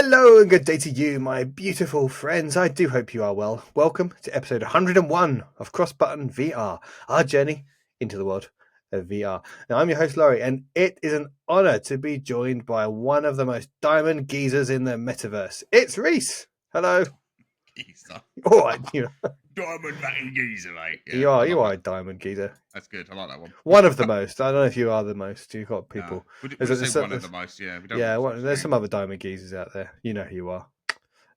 Hello and good day to you, my beautiful friends. I do hope you are well. Welcome to episode 101 of CrossButtonVR, our journey into the world of VR. Now, I'm your host, Laurie, and it is an honor to be joined by one of the most diamond geezers in the metaverse. It's Reece. Hello. Geezer. All right, Diamond fucking geezer, mate. Yeah, you are a diamond geezer. That's good. I like that one. One of the most. I don't know if you are the most. You've got people. No. We'll say one of the most. Yeah, we don't. There's some other diamond geezers out there. You know who you are.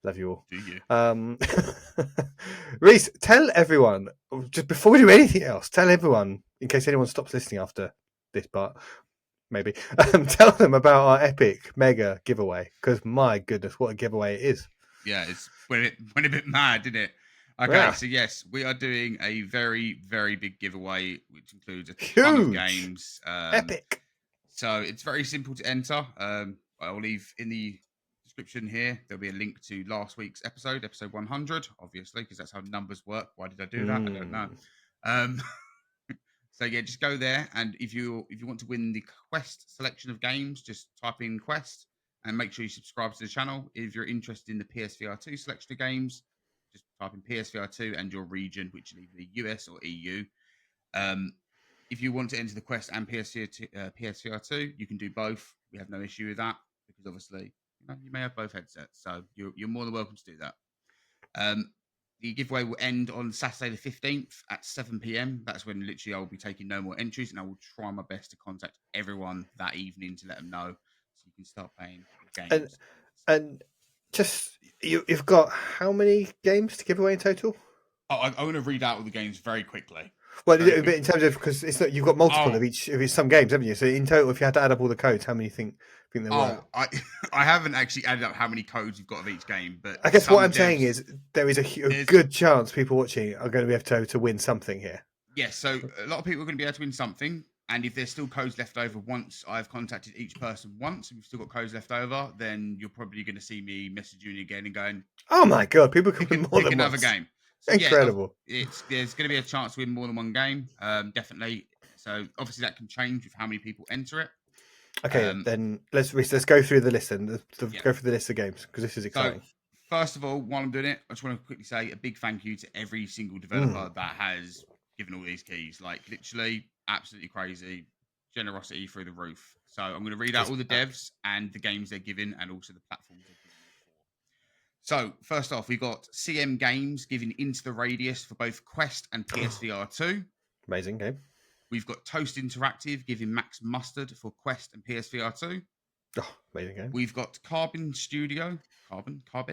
Love you all. Do you? Reece, tell everyone, just before we do anything else, tell everyone, in case anyone stops listening after this part, maybe, tell them about our epic mega giveaway, because my goodness, what a giveaway it is. Yeah, it's went a bit mad, didn't it? Okay, Yeah. So yes, we are doing a very, very big giveaway, which includes a ton of games. Epic. So it's very simple to enter. I'll leave in the description here. There'll be a link to last week's episode 100, obviously, because that's how numbers work. Why did I do that? I don't know. So yeah, just go there, and if you want to win the Quest selection of games, just type in Quest and make sure you subscribe to the channel. If you're interested in the PSVR2 selection of games, just type in PSVR2 and your region, which is either the US or EU. If you want to enter the Quest and PSVR2, you can do both. We have no issue with that, because obviously you may have both headsets, so you're more than welcome to do that. The giveaway will end on Saturday the 15th at 7 p.m. That's when literally I will be taking no more entries, and I will try my best to contact everyone that evening to let them know, so you can start playing games. And just, you've got how many games to give away in total? I want to read out all the games very quickly. Well, but in terms of, because it's not, you've got multiple of each some games, haven't you? So in total, if you had to add up all the codes, how many think there were? I haven't actually added up how many codes you've got of each game, but I guess what I'm saying is there is a good chance people watching are going to be able to win something here. Yes, so a lot of people are going to be able to win something, and if there's still codes left over, once I've contacted each person once, and we've still got codes left over, then you're probably going to see me message you again and going, "Oh my god, people can win more than another once. Game." So incredible! Yeah, there's going to be a chance to win more than one game, definitely. So obviously that can change with how many people enter it. Okay, then let's go through the list and go through the list of games, because this is exciting. So, first of all, while I'm doing it, I just want to quickly say a big thank you to every single developer that has given all these keys. Like, literally, absolutely crazy. Generosity through the roof. So I'm going to read out all the devs and the games they're giving, and also the platforms they're giving them for. So first off, we've got CM Games giving Into the Radius for both Quest and PSVR2. Amazing game. We've got Toast Interactive giving Max Mustard for Quest and PSVR2. Oh, amazing game. We've got Carbon Studio. Carbon. I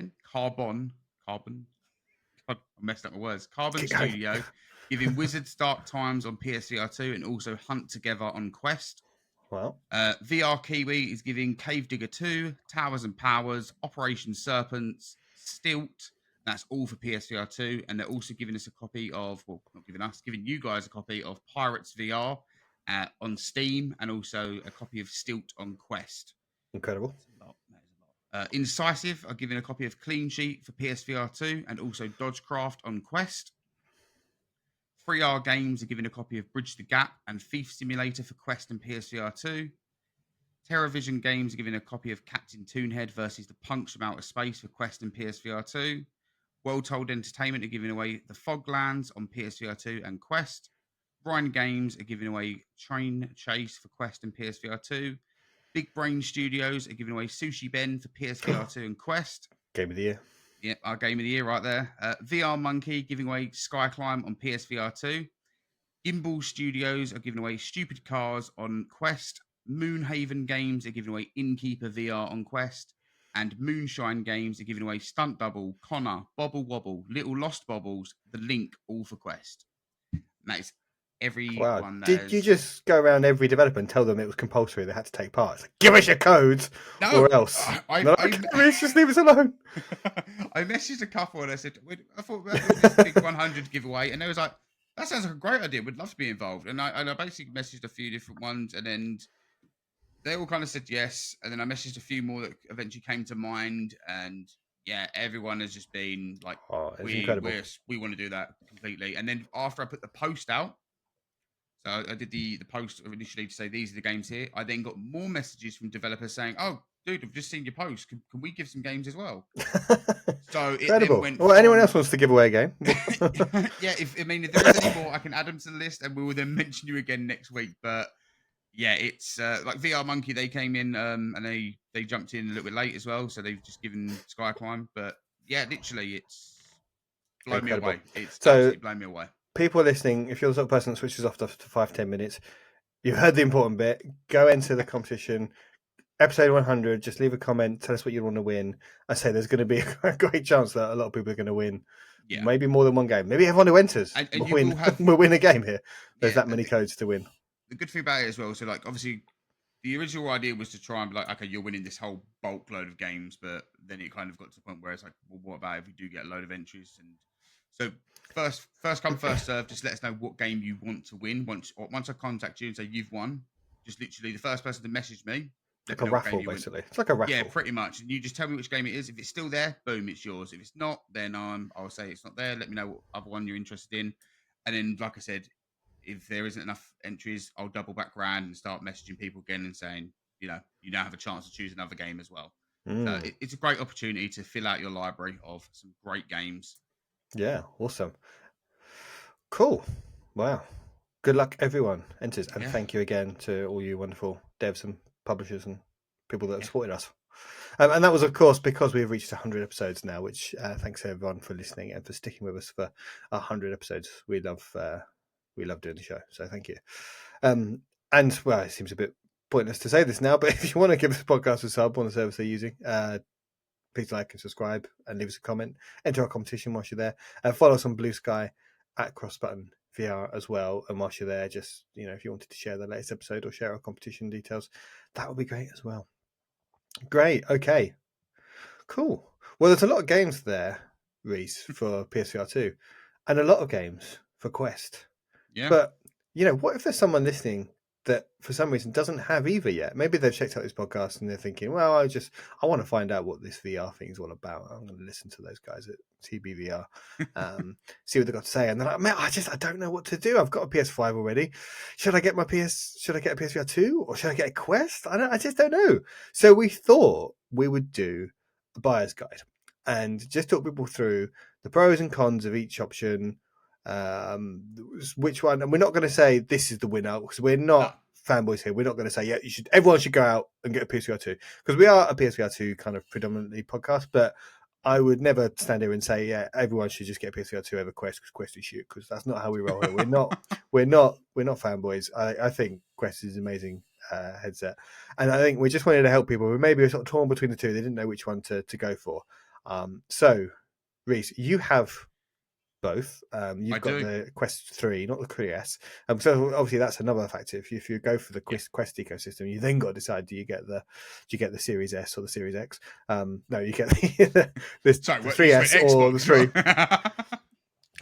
messed up my words. Carbon Studio giving Wizard's Dark Times on PSVR2 and also Hunt Together on Quest. Wow. VR Kiwi is giving Cave Digger 2, Towers and Powers, Operation Serpents, Stilt. That's all for PSVR2. And they're also giving us a copy of, well, not giving us, giving you guys a copy of Pirates VR on Steam, and also a copy of Stilt on Quest. Incredible. That is a lot. Incisive are giving a copy of Clean Sheet for PSVR2 and also Dodgecraft on Quest. 3R Games are giving a copy of Bridge the Gap and Thief Simulator for Quest and PSVR2. TerraVision Games are giving a copy of Captain Toonhead versus the Punks from Outer Space for Quest and PSVR2. World Told Entertainment are giving away The Foglands on PSVR2 and Quest. Brian Games are giving away Train Chase for Quest and PSVR2. Big Brain Studios are giving away Sushi Ben for PSVR2 and Quest. Game of the year. Yep, our game of the year right there. VR Monkey giving away Sky Climb on PSVR2. Gimbal Studios are giving away Stupid Cars on Quest. Moonhaven Games are giving away Innkeeper VR on Quest. And Moonshine Games are giving away Stunt Double, Connor, Bobble Wobble, Little Lost Bobbles, The Link, all for Quest. And that is everyone. Wow. Did you just go around every developer and tell them it was compulsory, they had to take part? It's like, give us your codes, or else. Just leave us alone. I messaged a couple and I said, I thought about this big 100 giveaway, and they was like, that sounds like a great idea, we'd love to be involved. And I basically messaged a few different ones, and then they all kind of said yes, and then I messaged a few more that eventually came to mind, and yeah, everyone has just been like, we want to do that completely. And then after I put the post out, So I did the post initially to say these are the games here. I then got more messages from developers saying, "Oh, dude, I've just seen your post. Can we give some games as well?" So it then Incredible. went Well, anyone else from wants to give away a game? yeah. If there is any more, I can add them to the list, and we will then mention you again next week. But yeah, it's like VR Monkey. They came in and they jumped in a little bit late as well, so they've just given Sky Climb. But yeah, literally, it's blown me Incredible. away. It's So absolutely blown me away. people listening, if you're the sort of person that switches off after 5-10 minutes, you've heard the important bit. Go enter the competition. Episode 100, just leave a comment, tell us what you want to win. I say there's going to be a great chance that a lot of people are going to win. Yeah, Maybe more than one game. Maybe everyone who enters and will you will have win a game here. There's yeah. that many codes to win. The good thing about it as well. So like obviously the original idea was to try and be like, okay, you're winning this whole bulk load of games, but then it kind of got to the point where it's like, well, what about if we do get a load of entries? And so first come, first serve. Just let us know what game you want to win. Once I contact you and say you've won, just literally the first person to message me, let Like me a know what game raffle, you win. basically. It's like a Yeah, raffle. pretty much. And you just tell me which game it is. If it's still there, boom, it's yours. If it's not, then I'll say it's not there. Let me know what other one you're interested in. And then, like I said, if there isn't enough entries, I'll double back around and start messaging people again and saying, you now have a chance to choose another game as well. So it's a great opportunity to fill out your library of some great games. Yeah, awesome. Cool. Wow. Good luck, everyone enters. And thank you again to all you wonderful devs and publishers and people that have supported us. And that was, of course, because we've reached 100 episodes now, which thanks everyone for listening and for sticking with us for 100 episodes. We love doing the show, so thank you. And, well, it seems a bit pointless to say this now, but if you want to give us a podcast a sub on the service they're using, please like and subscribe and leave us a comment. Enter our competition whilst you're there. Follow us on Blue Sky at CrossButtonVR as well. And whilst you're there, just, if you wanted to share the latest episode or share our competition details, that would be great as well. Great. Okay. Cool. Well, there's a lot of games there, Reece, for PSVR2, and a lot of games for Quest. Yeah. But, what if there's someone listening that for some reason doesn't have either yet? Maybe they've checked out this podcast and they're thinking, well, I want to find out what this VR thing is all about. I'm going to listen to those guys at TBVR, see what they've got to say. And they're like, man, I don't know what to do. I've got a PS5 already. Should I get a PSVR2 or should I get a Quest? I just don't know. So we thought we would do a buyer's guide and just talk people through the pros and cons of each option, which one, and we're not going to say this is the winner because we're not fanboys here. We're not going to say everyone should go out and get a PSVR2 because we are a PSVR2 kind of predominantly podcast, but I would never stand here and say everyone should just get a PSVR2 over Quest because Quest is shit, because that's not how we roll here. We're not fanboys. I think Quest is an amazing headset, and I think we just wanted to help people who maybe were sort of torn between the two. They didn't know which one to go for. So Reece, you have both. You've got the Quest 3, not the Quest. So obviously that's another factor. If you go for the Quest ecosystem, you then got to decide: do you get the Series S or the Series X? No, you get the 3S or the 3.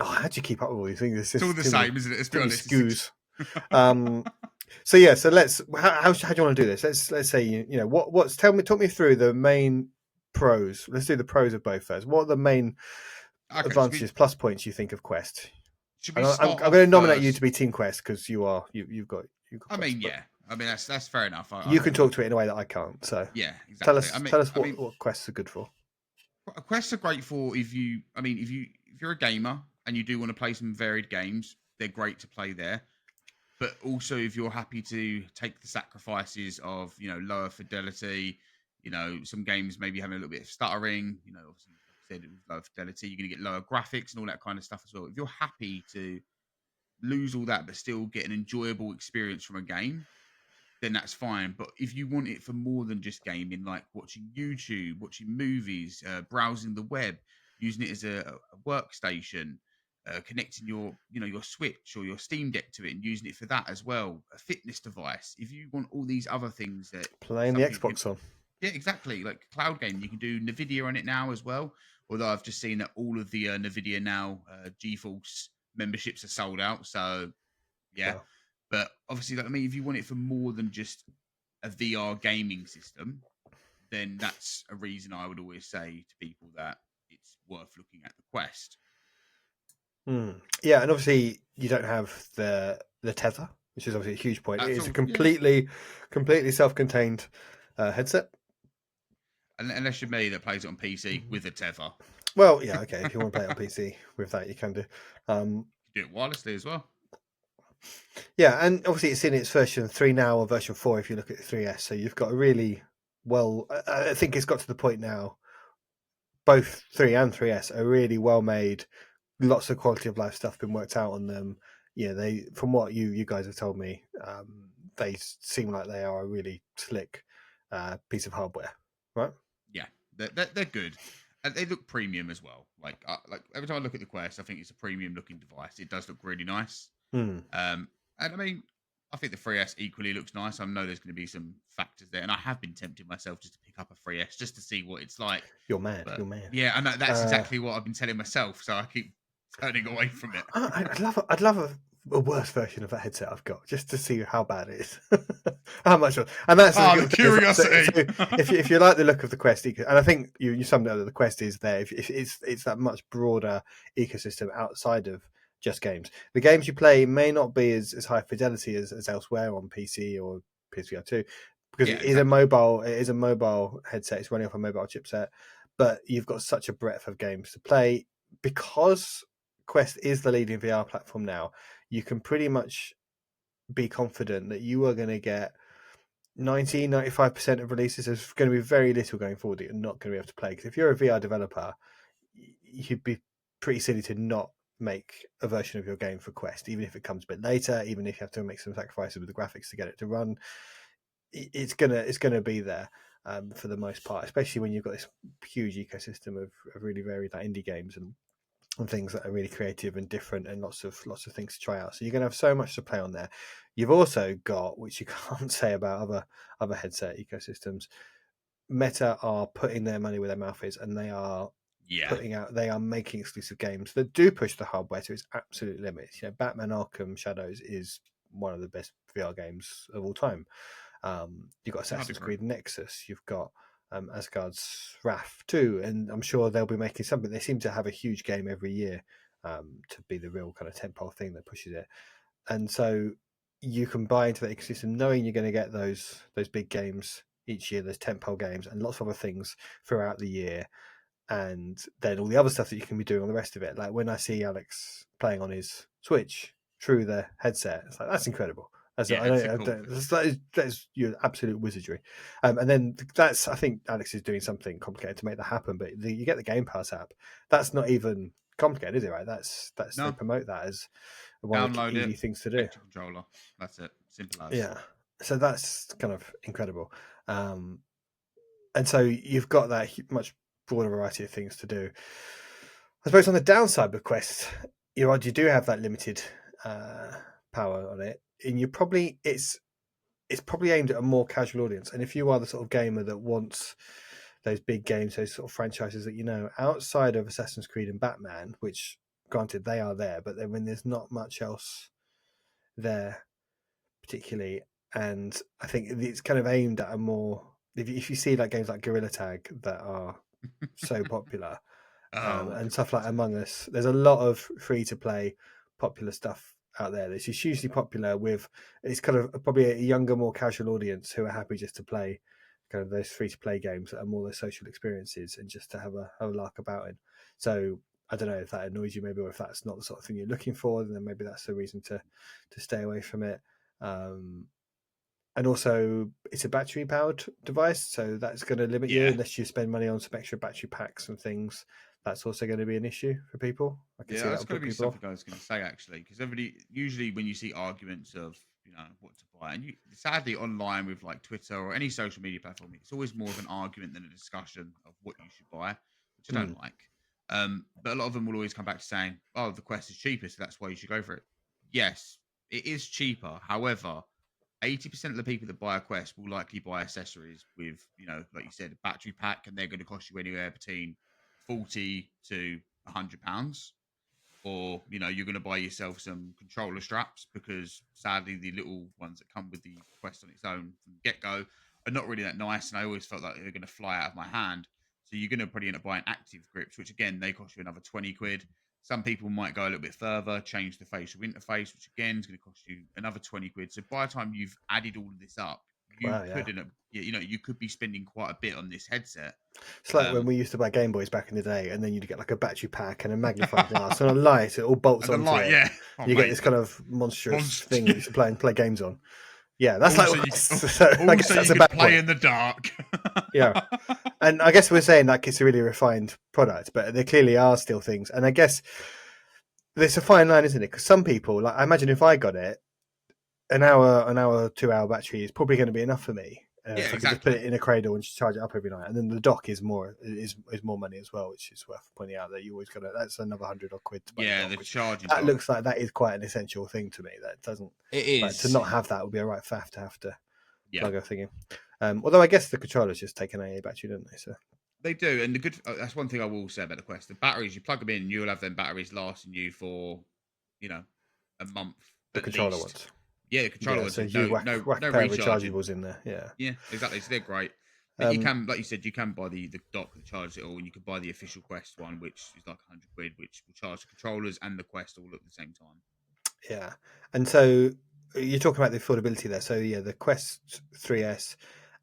How do you keep up with all these things? It's all the same, isn't it? Let's be honest. Skews. So yeah, so let's. How do you want to do this? Let's say talk me through the main pros. Let's do the pros of both first. What are the main advantages, plus points you think of Quest? I'm going to nominate you to be Team Quest because you've got. I mean, Quest, I mean that's fair enough. You can talk to it in a way that I can't. So yeah, exactly. Tell us what Quests are good for. Quests are great for if you're a gamer and you do want to play some varied games, they're great to play there. But also if you're happy to take the sacrifices of lower fidelity, some games maybe having a little bit of stuttering, obviously like I said, with lower fidelity, you're going to get lower graphics and all that kind of stuff as well. If you're happy to lose all that but still get an enjoyable experience from a game, then that's fine. But if you want it for more than just gaming, like watching YouTube, watching movies, browsing the web, using it as a workstation, connecting your Switch or your Steam Deck to it and using it for that as well, a fitness device. If you want all these other things that playing the Xbox on. Yeah, exactly. Like cloud game, you can do NVIDIA on it now as well. Although I've just seen that all of the NVIDIA now GeForce memberships are sold out. So yeah. Wow. But obviously, if you want it for more than just a VR gaming system, then that's a reason I would always say to people that it's worth looking at the Quest. Yeah, and obviously you don't have the tether, which is obviously a huge point. It That's is a all. Yeah. completely self-contained headset. Unless you're me that plays it on PC with a tether. Well, yeah, okay. If you want to play it on PC with that, you can do. Um, Do it wirelessly as well. yeah, and obviously it's in its version 3 now, or version 4 if you look at the 3S. So you've got a really well. I think it's got to the point now. Both 3 and 3S are really well made. Lots of quality of life stuff been worked out on them. Yeah, they from what you guys have told me, they seem like they are a really slick piece of hardware, right? Yeah, they're good, and they look premium as well. Like every time I look at the Quest, I think it's a premium looking device. It does look really nice. Hmm. And I mean, I think the 3S equally looks nice. I know there's going to be some factors there, and I have been tempted myself just to pick up a 3S just to see what it's like. You're mad. But You're mad. yeah, and that's exactly what I've been telling myself. So I keep turning away from it. I'd love a worse version of that headset I've got just to see how bad it is, how much. And that's Ah, the the thing. curiosity. So if you like the look of the Quest, and I think you summed it up that the Quest is there. If it's that much broader ecosystem outside of just games. The games you play may not be as high fidelity as elsewhere on PC or PSVR2 because Yeah, it is exactly. a mobile headset. It's running off a mobile chipset, but you've got such a breadth of games to play because Quest is the leading VR platform now. You can pretty much be confident that you are going to get 95% of releases. There's going to be very little going forward that you're not going to be able to play. Because if you're a VR developer, you'd be pretty silly to not make a version of your game for Quest, even if it comes a bit later, even if you have to make some sacrifices with the graphics to get it to run. It's gonna be there for the most part, especially when you've got this huge ecosystem of really varied like indie games and things that are really creative and different and lots of things to try out. So you're going to have so much to play on there. You've also got, which you can't say about other headset ecosystems, Meta are putting their money where their mouth is, and Yeah, they are making exclusive games that do push the hardware to its absolute limits. You know, Batman Arkham Shadows is one of the best VR games of all time. You've got I'd Assassin's agree. Creed Nexus. You've got Asgard's Wrath too, and I'm sure they'll be making something. They seem to have a huge game every year to be the real kind of tentpole thing that pushes it. And so you can buy into that ecosystem knowing you're going to get those big games each year, those tentpole games, and lots of other things throughout the year. And then all the other stuff that you can be doing on the rest of it. Like when I see Alex playing on his Switch through the headset, it's like that's incredible. Yeah, it's a cool. That is your absolute wizardry. And then I think Alex is doing something complicated to make that happen. But you get the Game Pass app. That's not even complicated, is it? Right? That's they No, promote that as one of the download it, easy things to do. connect your controller. That's it. Simple as. Yeah. So that's kind of incredible. Um, and so you've got that much broader variety of things to do. I suppose on the downside with Quest, you do have that limited uh, power on it, and it's probably aimed at a more casual audience. And if you are the sort of gamer that wants those big games, those sort of franchises that you know, outside of Assassin's Creed and Batman, which granted they are there, but then when there's not much else there particularly, and I think it's kind of aimed at a more if you see like games like Gorilla Tag that are so popular Oh, and stuff Gorilla like Tag. Among Us. There's a lot of free to play popular stuff out there that's just hugely popular with it's kind of probably a younger, more casual audience who are happy just to play kind of those free to play games that are more those social experiences and just to have a lark about it. So I don't know if that annoys you maybe or if that's not the sort of thing you're looking for, then maybe that's the reason to stay away from it. Um, and also, it's a battery powered device, so that's going to limit you Yeah. unless you spend money on some extra battery packs and things. That's also going to be an issue for people. I can Yeah, see that that's will going put to be people something off. I was going to say actually, because everybody usually when you see arguments of what to buy, and sadly online with like Twitter or any social media platform, it's always more of an argument than a discussion of what you should buy, which I Mm. don't like. But a lot of them will always come back to saying, "Oh, the Quest is cheaper, so that's why you should go for it." Yes, it is cheaper. However, 80% of the people that buy a Quest will likely buy accessories with, like you said, a battery pack, and they're going to cost you anywhere between 40 to £100, or you're going to buy yourself some controller straps because sadly the little ones that come with the Quest on its own from the get-go are not really that nice, and I always felt like they're going to fly out of my hand. So you're going to probably end up buying active grips, which again they cost you another 20 quid. Some people might go a little bit further, change the facial interface, which again is going to cost you another 20 quid. So by the time you've added all of this up, you Wow, yeah. could, you could be spending quite a bit on this headset. It's like when we used to buy Game Boys back in the day, and then you'd get like a battery pack and a magnifying glass and a light. It all bolts And the onto light, it. yeah. Oh, You get mate, this kind of monstrous thing that you can play games on. Yeah, that's also, like. you, So I guess also that's you a could bad play point. in the dark. Yeah, and I guess we're saying that it's a really refined product, but there clearly are still things. And I guess there's a fine line, isn't it? Because some people, like I imagine, if I got it, an hour, 2 hour battery is probably going to be enough for me. Yeah, If I could just put exactly. it in a cradle and just charge it up every night, and then the dock is more money as well, which is worth pointing out that you always got to. That's another 100 odd quid to buy a Yeah, dock. the charging That dock. looks like that is quite an essential thing to me. That doesn't. It is. Like, to not have that would be a right faff to have to plug a thing in. Although I guess the controllers just take an AA battery, don't they? So they do, and that's one thing I will say about the Quest. The batteries, you plug them in, you'll have them batteries lasting you for, a month the at controller least. ones. Yeah, the controller ones. So With you whack a pair of recharging. rechargeables in there. Yeah. Yeah, exactly. So they're great. But you can, like you said, you can buy the dock that charges it all, and you can buy the official Quest one, which is like 100 quid, which will charge the controllers and the Quest all at the same time. Yeah, and so you're talking about the affordability there. So yeah, the Quest 3S,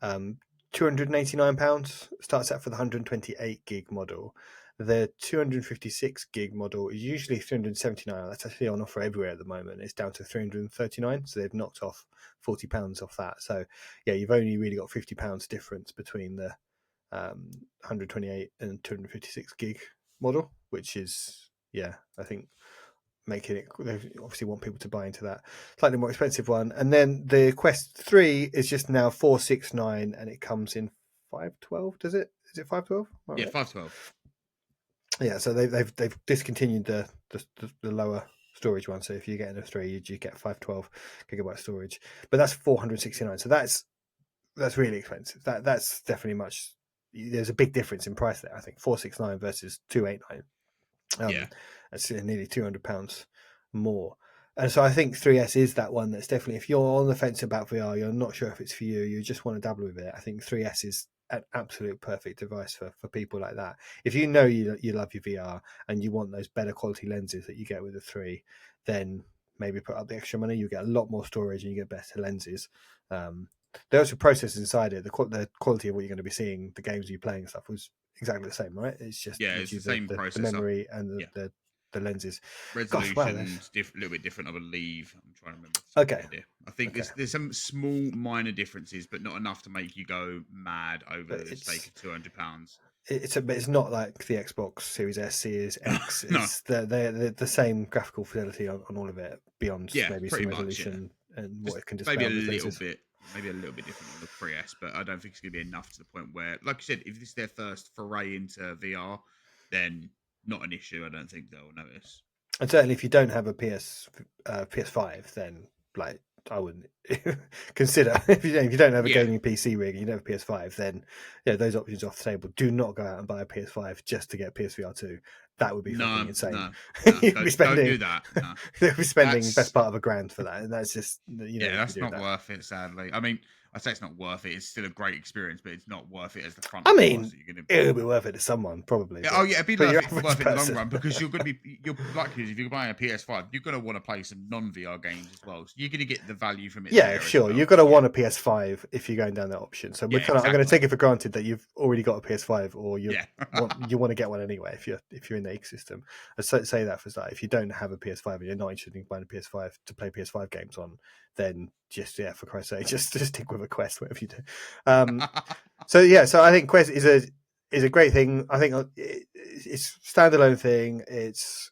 £289 starts out for the 128 gig model. The 256 gig model is usually 379. That's actually on offer everywhere at the moment. It's down to 339, so they've knocked off £40 off that. So yeah, you've only really got £50 difference between the 128 and 256 gig model, which is, yeah, I think making it, they obviously want people to buy into that slightly more expensive one. And then the Quest 3 is just now 469, and it comes in 512. Does it? Is it 512? Yeah, 512. Yeah, so they've discontinued the lower storage one. So if you're getting a 3, you get 512 gigabyte storage, but that's 469. So that's really expensive. That's definitely much. There's a big difference in price there. I think 469 versus 289. Yeah, That's nearly £200 more. And so I think 3S is that one that's definitely, if you're on the fence about VR, you're not sure if it's for you, you just want to dabble with it. I think 3S is an absolute perfect device for people like that. If you know you love your VR and you want those better quality lenses that you get with the 3, then maybe put up the extra money. You get a lot more storage and you get better lenses. There's a process inside it. The quality of what you're going to be seeing, the games you're playing and stuff was exactly the same, right? It's just it's the same processor. the memory and the lenses. Resolution's a little bit different, I believe. I'm trying to remember. Okay. I think there's some small minor differences, but not enough to make you go mad over the stake of £200. It's not like the Xbox Series S, Series X. No. It's the same graphical fidelity on all of it, beyond maybe some resolution and what it can display. Maybe a little bit different on the 3S, but I don't think it's going to be enough to the point where, like you said, if this is their first foray into VR, then not an issue. I don't think they'll notice. And certainly, if you don't have a PS5, then like I wouldn't consider. If you don't have a gaming PC rig and you don't have a PS5, then those options are off the table. Do not go out and buy a PS5 just to get PSVR2. That would be fucking insane. No, don't do that. No. You'll be spending best part of £1,000 for that, and that's just that's not worth it. Sadly, I mean, I say it's not worth it. It's still a great experience, but it's not worth it as the front. I mean, it'll be worth it to someone probably. Yeah, it'd be worth it in the long run, because you're likely, if you're buying a PS5, you're going to want to play some non-VR games as well. So you're going to get the value from it. Yeah, sure. Well. You're going to want a PS5 if you're going down that option. So I'm going to take it for granted that you've already got a PS5, or you want to get one anyway if you're in the ecosystem. I say that for that. If you don't have a PS5 and you're not interested in buying a PS5 to play PS5 games on, then just for Christ's sake, just stick with a Quest, whatever you do. So I think Quest is a great thing. I think it's a standalone thing. It's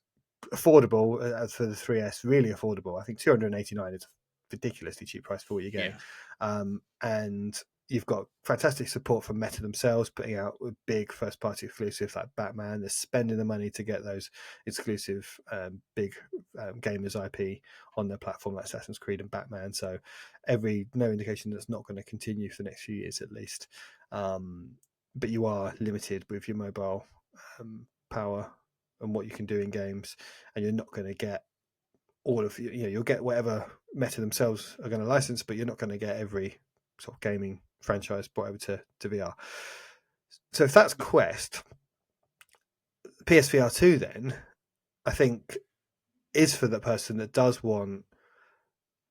affordable as for the 3S, really affordable. I think $289 is a ridiculously cheap price for what you get. And you've got fantastic support from Meta themselves, putting out big first-party exclusives like Batman. They're spending the money to get those exclusive big gamers IP on their platform like Assassin's Creed and Batman. So no indication that's not going to continue for the next few years at least. But you are limited with your mobile power and what you can do in games, and you're not going to get all of you'll get whatever Meta themselves are going to license, but you're not going to get every sort of gaming franchise brought over to VR. So if that's Quest, PSVR2 then, I think, is for the person that does want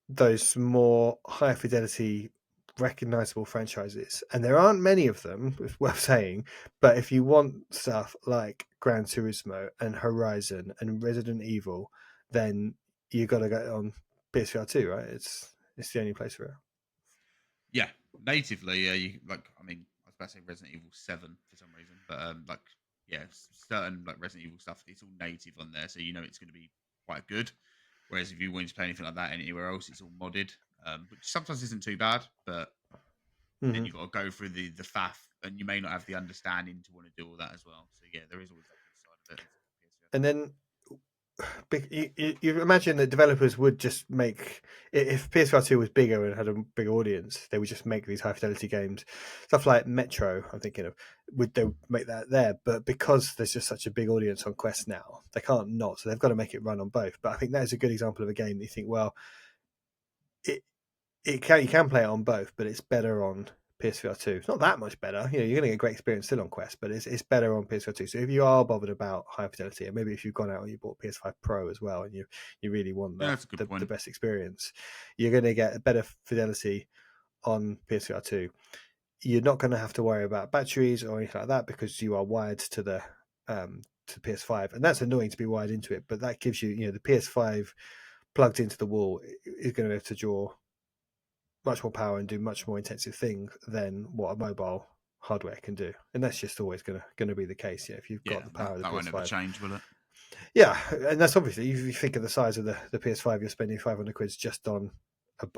those more high fidelity, recognizable franchises. And there aren't many of them, it's worth saying. But if you want stuff like Gran Turismo and Horizon and Resident Evil, then you got to go on PSVR2, right? It's the only place for it. Yeah, natively, yeah. You like, I mean, I was about to say Resident Evil 7 for some reason, but like, yeah, certain like Resident Evil stuff, it's all native on there, so you know it's going to be quite good. Whereas if you wanted to play anything like that anywhere else, it's all modded, which sometimes isn't too bad, but then Mm-hmm. you've got to go through the faff, and you may not have the understanding to want to do all that as well. So yeah, there is always that good side of it. And then you imagine that developers would just make, if PSVR2 was bigger and had a bigger audience, they would just make these high fidelity games, stuff like Metro. I'm thinking of, would they make that there? But because there's just such a big audience on Quest now, they can't not. So they've got to make it run on both. But I think that is a good example of a game that you think, well, it you can play it on both, but it's better on PSVR2. It's not that much better. You're going to get a great experience still on Quest, but it's better on PSVR2. So if you are bothered about high fidelity, and maybe if you've gone out and you bought PS5 Pro as well, and you really want Yeah, that's a good the point. best experience, you're going to get a better fidelity on PSVR2. You're not going to have to worry about batteries or anything like that because you are wired to the PS5, and that's annoying to be wired into it. But that gives you, the PS5 plugged into the wall is going to be able to draw much more power and do much more intensive things than what a mobile hardware can do, and that's just always going to be the case. Yeah, if you've Yeah, got the power of the that won't ever PS5, change, will it? yeah, and that's obviously, if you think of the size of the PS5, you're spending 500 quid just on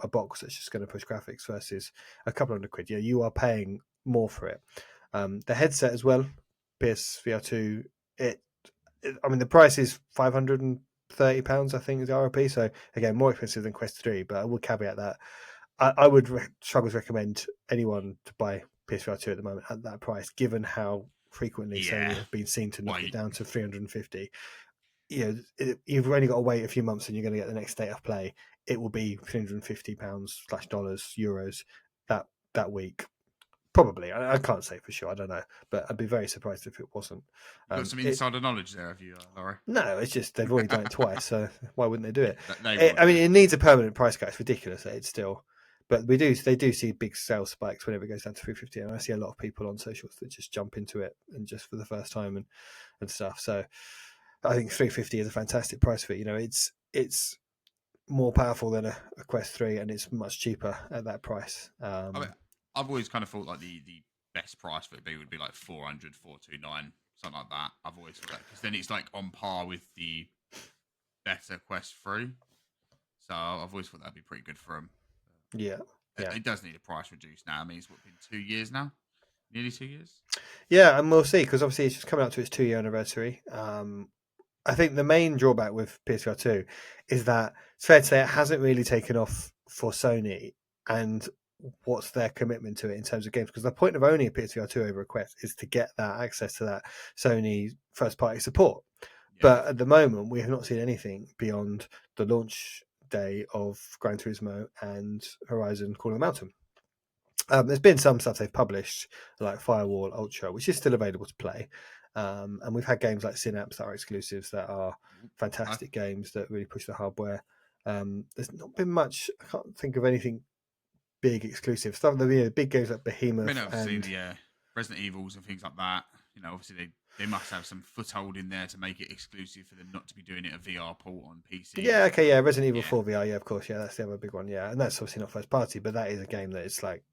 a box that's just going to push graphics versus a couple hundred quid. Yeah, you are paying more for it. The headset as well, PSVR2. I mean, the price is £530, I think, is the RRP. So again, more expensive than Quest 3, but I would caveat that I would struggle to recommend anyone to buy PSVR2 at the moment at that price, given how frequently Yeah. Sony have been seen to knock Why? it down to 350. You've only got to wait a few months and you're going to get the next state of play. It will be £350/dollars, euros that week. Probably. I can't say for sure. I don't know. But I'd be very surprised if it wasn't. You got some insider knowledge there, have you, Laurie? No, it's just they've already done it twice, so why wouldn't they do it? Yeah, they will I do. mean, it needs a permanent price cut. It's ridiculous. It's still, but they do see big sales spikes whenever it goes down to 350, and I see a lot of people on socials that just jump into it and just for the first time and stuff. So I think 350 is a fantastic price for it. It's more powerful than a Quest 3, and it's much cheaper at that price. I mean, I've always kind of thought like the best price for it would be like 400, 429, something like that. I've always thought that because then it's like on par with the better Quest 3. So I've always thought that'd be pretty good for them. Yeah, yeah. It does need a price reduced now. I mean, it's been 2 years now, nearly 2 years. Yeah, and we'll see, because obviously it's just coming up to its 2-year anniversary. I think the main drawback with PSVR 2 is that it's fair to say it hasn't really taken off for Sony, and what's their commitment to it in terms of games, because the point of owning a PSVR 2 over a Quest is to get that access to that Sony first party support. Yeah. But at the moment, we have not seen anything beyond the launch day of Gran Turismo and Horizon Call of the Mountain. There's been some stuff they've published, like Firewall Ultra, which is still available to play. And we've had games like Synapse that are exclusives that are fantastic games that really push the hardware. There's not been much. I can't think of anything big exclusive stuff. The big games like Behemoth. I mean, obviously and the Resident Evils and things like that. You know, obviously they must have some foothold in there to make it exclusive for them not to be doing it a VR port on PC. yeah, okay, yeah, Resident Evil 4 VR, yeah, of course, yeah, that's the other big one, yeah, and that's obviously not first party, but that is a game that is like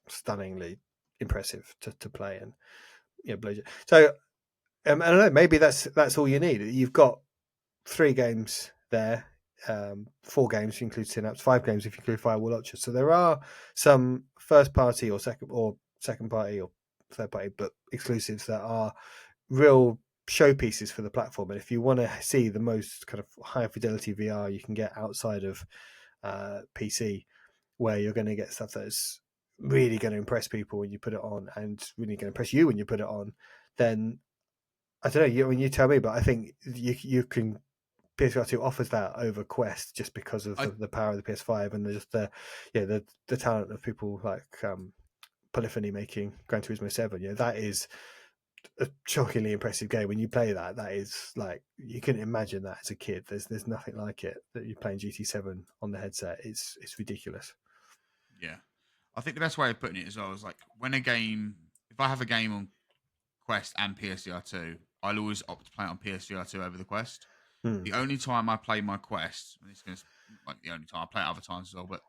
stunningly impressive to play and blows you. So I don't know. Maybe that's all you need. You've got 3 games there, 4 games if you include Synapse, 5 games if you include Firewall Ultra. So there are some first party or second party or third party, but exclusives that are real showpieces for the platform. And if you want to see the most kind of high fidelity VR you can get outside of PC, where you're going to get stuff that's really going to impress people when you put it on, and really going to impress you when you put it on, then I don't know. When you tell me, but I think you can. PSVR2 offers that over Quest just because of the power of the PS5 and just the talent of people like Polyphony making Gran Turismo 7. That is a shockingly impressive game. When you play that, that is like you couldn't imagine that as a kid. There's nothing like it that you're playing GT7 on the headset. It's ridiculous. Yeah. I think the best way of putting it as well is like when a game, if I have a game on Quest and PSVR2, I'll always opt to play it on PSVR2 over the Quest. Hmm. The only time I play my Quest, and it's going to like the only time I play it other times as well, but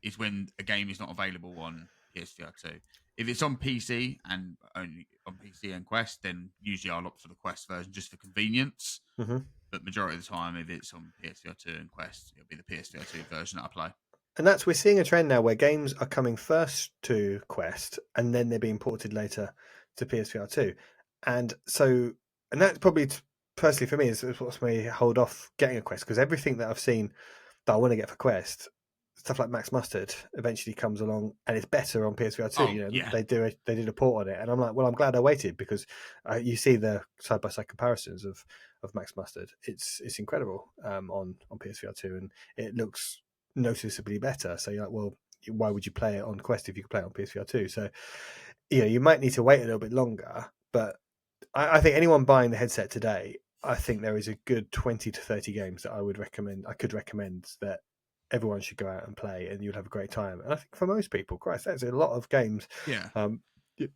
is when a game is not available on PSVR2. If it's on PC and only on PC and Quest, then usually I'll opt for the Quest version just for convenience. Mm-hmm. But majority of the time, if it's on PSVR2 and Quest, it'll be the PSVR2 version that I play. And that's we're seeing a trend now where games are coming first to Quest and then they're being ported later to PSVR2. And so, and that's probably personally for me is what's made me hold off getting a Quest, because everything that I've seen that I want to get for Quest, stuff like Max Mustard, eventually comes along and it's better on PSVR2. Oh, You know, yeah. they did a port on it, and I'm like, well, I'm glad I waited, because you see the side by side comparisons of Max Mustard. It's incredible on PSVR2, and it looks noticeably better. So you're like, well, why would you play it on Quest if you could play it on PSVR2? So, you know, you might need to wait a little bit longer, but I think anyone buying the headset today, I think there is a good 20 to 30 games that I could recommend that everyone should go out and play, and you'll have a great time. And I think for most people, Christ, that's a lot of games. Yeah. You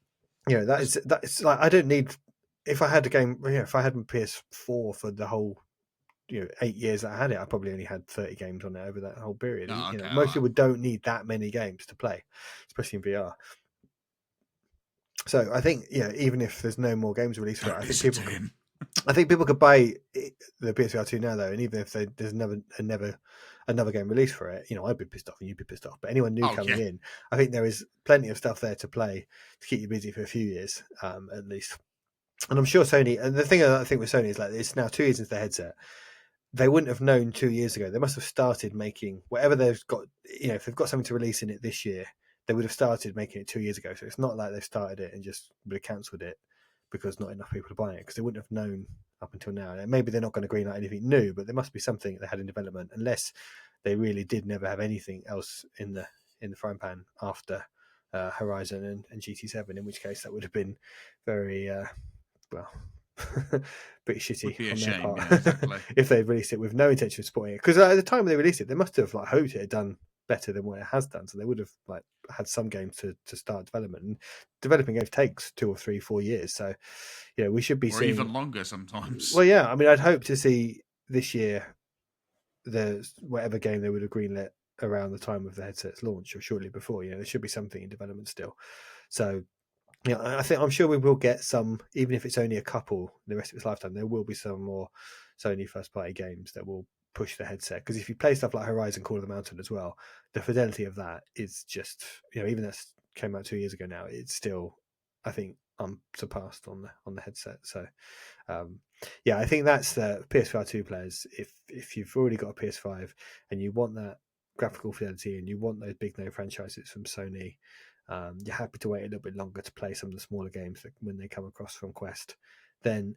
know, that is like, I don't need, if I had a game, you know, if I had my PS4 for the whole, you know, 8 years that I had it, I probably only had 30 games on it over that whole period. No, You know, okay. All most right. people don't need that many games to play, especially in VR. So I think, yeah, even if there's no more games released for it, Don't I think listen to him. people could buy the PSVR2 now, though, and even if there's never another game released for it, you know, I'd be pissed off and you'd be pissed off. But anyone new Oh, coming yeah. in, I think there is plenty of stuff there to play to keep you busy for a few years, at least. And I'm sure Sony. And the thing I think with Sony is, like, it's now 2 years into the headset. They wouldn't have known 2 years ago. They must have started making whatever they've got. You know, if they've got something to release in it this year, they would have started making it 2 years ago. So it's not like they've started it and just would have cancelled it because not enough people are buying it, because they wouldn't have known up until now. And maybe they're not going to greenlight anything new, but there must be something they had in development, unless they really did never have anything else in the frying pan after Horizon and GT7. In which case, that would have been very well. Pretty Would shitty be a on their shame. part Yeah, exactly. if they released it with no intention of supporting it. Because at the time they released it, they must have like hoped it had done better than what it has done. So they would have like had some games to start development. And developing games takes 2 or 3, 4 years. So, you know, we should be Or seeing. even longer sometimes. Well, yeah. I mean, I'd hope to see this year the whatever game they would have greenlit around the time of the headset's launch or shortly before. You know, there should be something in development still. So, yeah, I'm sure we will get some, even if it's only a couple the rest of its lifetime. There will be some more Sony first party games that will push the headset, because if you play stuff like Horizon Call of the Mountain as well, the fidelity of that is just, you know, even that came out 2 years ago now, it's still, I think, unsurpassed on the headset. So yeah, I think that's the PSVR2 players. If you've already got a PS5 and you want that graphical fidelity and you want those big name franchises from Sony, you're happy to wait a little bit longer to play some of the smaller games that, when they come across from Quest, then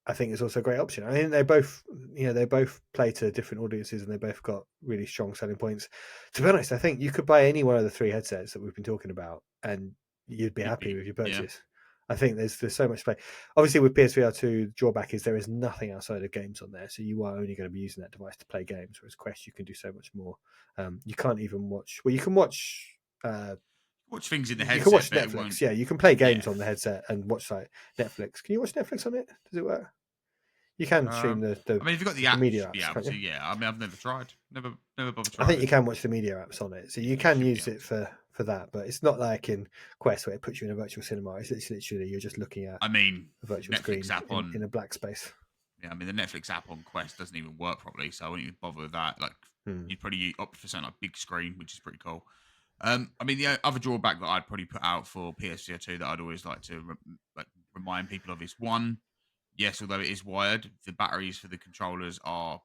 I think it's also a great option. I think they both, you know, they both play to different audiences and they both got really strong selling points. To be honest, I think you could buy any one of the 3 headsets that we've been talking about and you'd be You'd happy be, with your yeah. purchase. I think there's so much play. Obviously, with PSVR 2, the drawback is there is nothing outside of games on there, so you are only going to be using that device to play games. Whereas Quest, you can do so much more. You can't even watch. Well, you can watch. Watch things in the You can headset, watch but it won't. Netflix. Yeah, you can play Yeah. games on the headset and watch like Netflix. Can you watch Netflix on it? Does it work? You can stream I mean, if you've got the the app, you media should be apps, able can't to. you? Yeah. I mean, I've never tried. Never bothered I think you trying. can watch the media apps on it, so Yeah, you you can should be use able it to. for that. But it's not like in Quest where it puts you in a virtual cinema. It's literally you're just looking at I mean, a virtual Netflix screen app in on. a black space. Yeah, I mean, the Netflix app on Quest doesn't even work properly, so I wouldn't even bother with that. Like, Hmm. you'd probably opt for something like big screen, which is pretty cool. I mean, the other drawback that I'd probably put out for PSVR2 that I'd always like to remind people of is one, yes, although it is wired, the batteries for the controllers are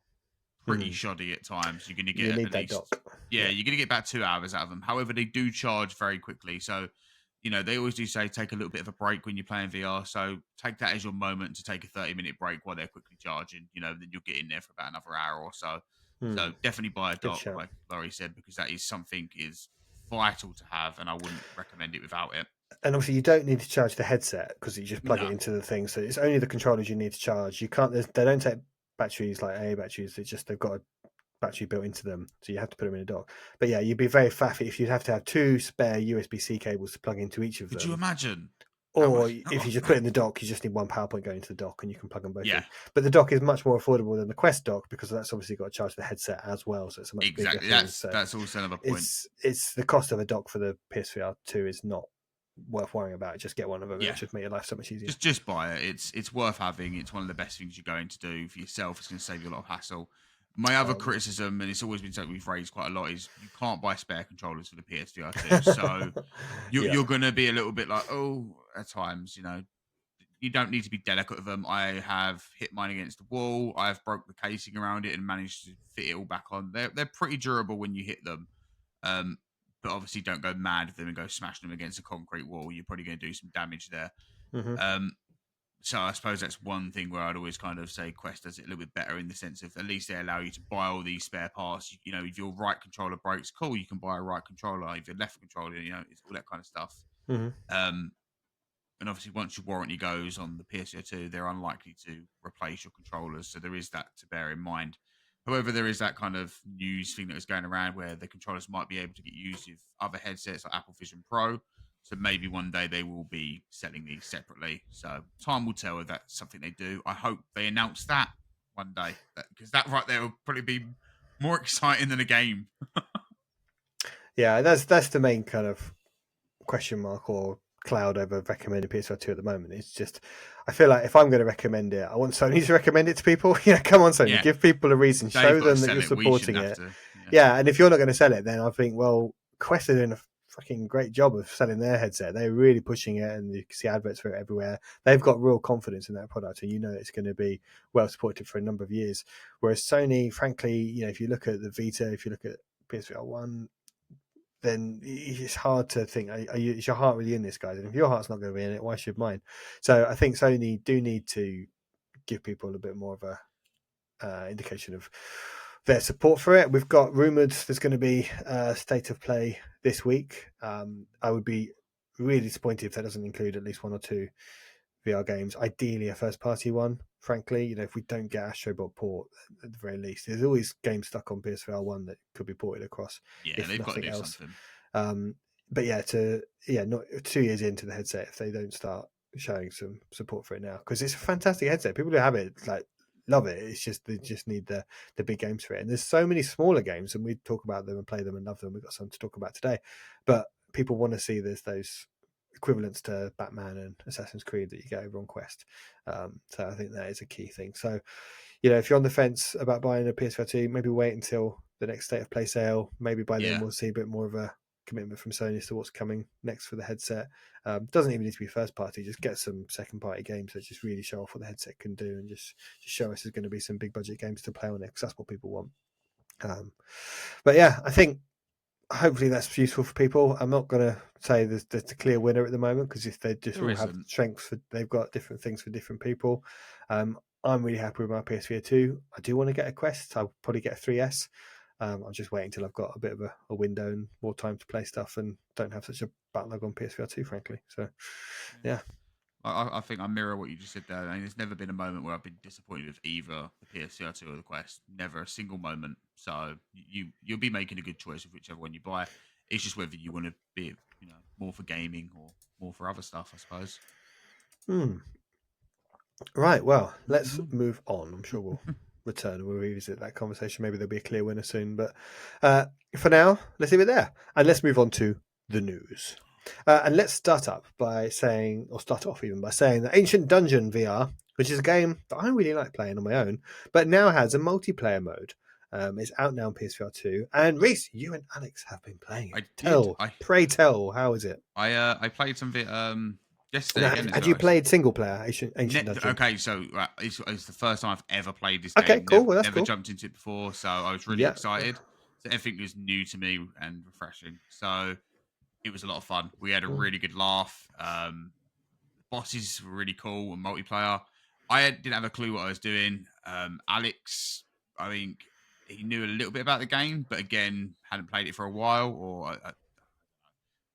pretty Hmm. shoddy at times. You're going to You get need at that least, dock. yeah, Yeah. you're going to get about 2 hours out of them. However, they do charge very quickly. So, you know, they always do say take a little bit of a break when you're playing VR. So take that as your moment to take a 30-minute break while they're quickly charging. You know, then you'll get in there for about another hour or so. Hmm. So definitely buy a Good dock, shout. like Laurie said, because that is something is vital to have, and I wouldn't recommend it without it. And obviously, you don't need to charge the headset because you just plug it No. into the thing. So it's only the controllers you need to charge. You can't. They don't take batteries like AA batteries. They've got a battery built into them, so you have to put them in a dock. But yeah, you'd be very faffy if you'd have to have 2 spare USB-C cables to plug into each of Could you them. imagine how Or much? if you just put it in the dock, you just need one power point going into the dock, and you can plug them both Yeah, in. But the dock is much more affordable than the Quest dock because that's obviously got to charge the headset as well, so it's a much bigger exactly. thing. So That's also another point. it's the cost of a dock for the PSVR2 is not worth worrying about. Just get one of them; it'll Yeah, just make your life so much easier. just buy it. It's worth having. It's one of the best things you're going to do for yourself. It's going to save you a lot of hassle. My other criticism, and it's always been something we've raised quite a lot, is you can't buy spare controllers for the PSVR2. So Yeah. you're going to be a little bit like, oh, at times, you don't need to be delicate with them. I have hit mine against the wall. I've broke the casing around it and managed to fit it all back on. They're pretty durable when you hit them. Um, but obviously don't go mad with them and go smashing them against a concrete wall. You're probably going to do some damage there. Hmm. Um, so I suppose that's one thing where I'd always kind of say Quest does it a little bit better in the sense of at least they allow you to buy all these spare parts. If your right controller breaks, cool, you can buy a right controller. If your left controller, it's all that kind of stuff. Hmm. Um, and obviously, once your warranty goes on the PSVR2, they're unlikely to replace your controllers. So there is that to bear in mind. However, there is that kind of news thing that is going around where the controllers might be able to get used with other headsets like Apple Vision Pro. So maybe one day they will be selling these separately. So time will tell if that's something they do. I hope they announce that one day because that right there will probably be more exciting than a game. Yeah, that's the main kind of question mark or cloud over recommending PSVR2 at the moment. It's just, I feel like if I'm going to recommend it, I want Sony to recommend it to people. Come on, Sony, Yeah, give people a reason, they've show got to them that sell you're it. We supporting shouldn't have it. to. Yeah. Yeah, and if you're not going to sell it, then I think, well, Quest are doing a fucking great job of selling their headset. They're really pushing it, and you can see adverts for it everywhere. They've got real confidence in that product, and it's going to be well supported for a number of years. Whereas Sony, frankly, if you look at the Vita, if you look at PSVR1, then it's hard to think, is your heart really in this, guys? And if your heart's not going to be in it, why should mine? So I think Sony do need to give people a bit more of a indication of their support for it. We've got rumored there's going to be a state of play this week. I would be really disappointed if that doesn't include at least 1 or 2 VR games, ideally a first party one. Frankly, if we don't get Astrobot port at the very least, there's always games stuck on PSVR 1 that could be ported across, Yeah, if they've got to nothing do else. something. But not 2 years into the headset, if they don't start showing some support for it now, because it's a fantastic headset. People who have it love it. It's just they just need the big games for it. And there's so many smaller games, and we talk about them and play them and love them. We've got some to talk about today, but people want to see those equivalents to Batman and Assassin's Creed that you get over on Quest. So I think that is a key thing. So, if you're on the fence about buying a PSVR2, maybe wait until the next state of play sale. Maybe by then we'll see a bit more of a commitment from Sony as to what's coming next for the headset. Doesn't even need to be first party. Just get some second party games that just really show off what the headset can do, and just show us there's going to be some big budget games to play on it, because that's what people want. But yeah, I think hopefully that's useful for people. I'm not going to say there's a clear winner at the moment, because if they just all have strengths, they've got different things for different people. I'm really happy with my PSVR2. I do want to get a Quest. I'll probably get a 3S. I'm just waiting till I've got a bit of a window and more time to play stuff, and don't have such a backlog on PSVR2, frankly. So, yeah. I think I mirror what you just said there. I mean, there's never been a moment where I've been disappointed with either the PSVR2 or the Quest. Never a single moment. So you'll be making a good choice with whichever one you buy. It's just whether you want to be, more for gaming or more for other stuff, I suppose. Right. Well, let's move on. I'm sure we'll return and we'll revisit that conversation. Maybe there'll be a clear winner soon. But for now, let's leave it there, and let's move on to the news. And let's start off even by saying that Ancient Dungeon VR, which is a game that I really like playing on my own, but now has a multiplayer mode. It's out now on PSVR2. And Reece, you and Alex have been playing it. Pray tell, how is it? I played some of it yesterday again. Had you played single player Ancient Dungeon? Okay, so it's the first time I've ever played this Okay, game. cool. Well, that's never cool. jumped into it before, so I was really excited. So everything was new to me and refreshing. So it was a lot of fun. We had a really good laugh. Bosses were really cool and multiplayer. I didn't have a clue what I was doing. Alex, I think he knew a little bit about the game, but again, hadn't played it for a while, or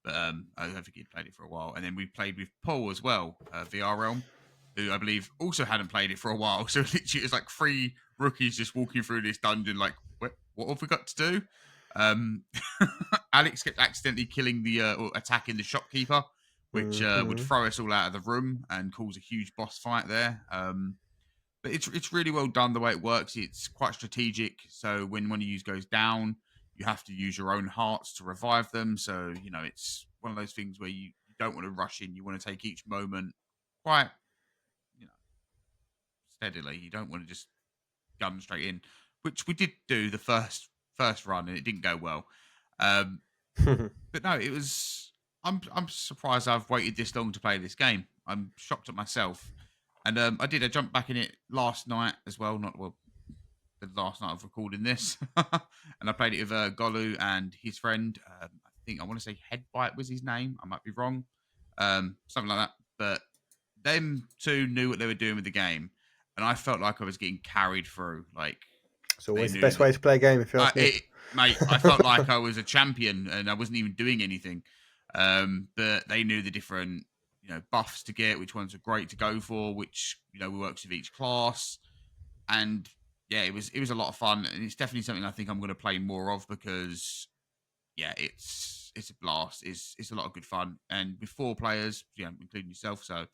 but I don't think he'd played it for a while. And then we played with Paul as well, VR Realm, who I believe also hadn't played it for a while. So literally, it was like 3 rookies just walking through this dungeon, like, what have we got to do? Alex kept accidentally killing or attacking the shopkeeper, which would throw us all out of the room and cause a huge boss fight there. But it's really well done the way it works. It's quite strategic. So when one of you goes down, you have to use your own hearts to revive them. So it's one of those things where you don't want to rush in. You want to take each moment quite steadily. You don't want to just gun straight in, which we did do the first run, and it didn't go well. But no, it was. I'm surprised I've waited this long to play this game. I'm shocked at myself, and I jumped back in it last night as well. Not the last night of recording this, and I played it with Golu and his friend. I want to say Headbite was his name. I might be wrong, something like that. But them two knew what they were doing with the game, and I felt like I was getting carried through. Like, it's always the best way to play a game, if you ask me. Mate, I felt like I was a champion and I wasn't even doing anything. But they knew the different, buffs to get, which ones are great to go for, which works with each class, and yeah, it was a lot of fun, and it's definitely something I think I'm going to play more of because, yeah, it's a blast. It's a lot of good fun, and with 4 players, including yourself, so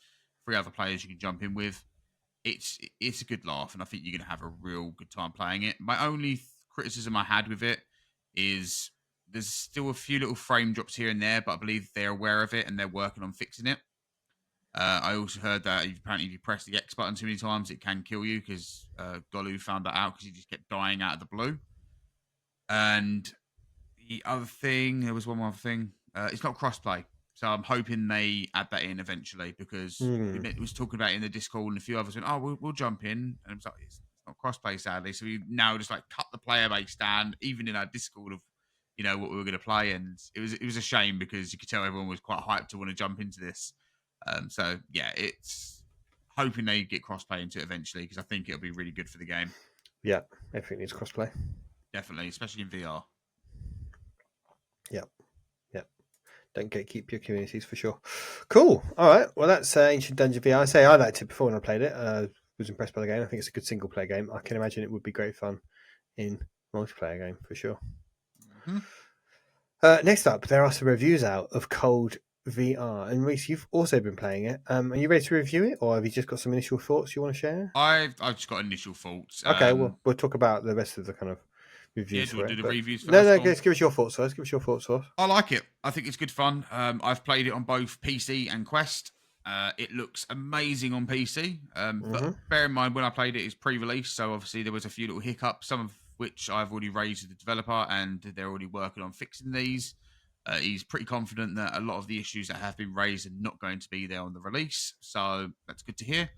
3 other players you can jump in with. It's a good laugh, and I think you're going to have a real good time playing it. My only criticism I had with it is there's still a few little frame drops here and there, but I believe they're aware of it and they're working on fixing it. I also heard that apparently if you press the X button too many times, it can kill you because Golu found that out because he just kept dying out of the blue. And the other thing, there was one more thing. It's not crossplay. So I'm hoping they add that in eventually because we was talking about it in the Discord and a few others went, oh, we'll jump in. And I was like, it's not crossplay, sadly. So we now just like cut the player base down, even in our Discord of, what we were going to play. And it was a shame because you could tell everyone was quite hyped to want to jump into this. So yeah, it's hoping they get crossplay into it eventually because I think it'll be really good for the game. Yeah, everything needs crossplay. Definitely, especially in VR. Yep. Don't gatekeep your communities for sure. Cool. All right. Well, that's Ancient Dungeon VR. I say I liked it before when I played it. I was impressed by the game. I think it's a good single player game. I can imagine it would be great fun in multiplayer game for sure. Next up, there are some reviews out of Cold VR. And Reece, you've also been playing it. Are you ready to review it, or have you just got some initial thoughts you want to share? I've just got initial thoughts. Okay. Well, we'll talk about the rest of the kind of reviews. Yeah, do the reviews first. No, give us your thoughts first. Give us your thoughts first. I like it. I think it's good fun. I've played it on both PC and Quest. It looks amazing on PC. But bear in mind, when I played it, it's pre-release, so obviously there was a few little hiccups, some of which I've already raised with the developer, and they're already working on fixing these. He's pretty confident that a lot of the issues that have been raised are not going to be there on the release, so that's good to hear.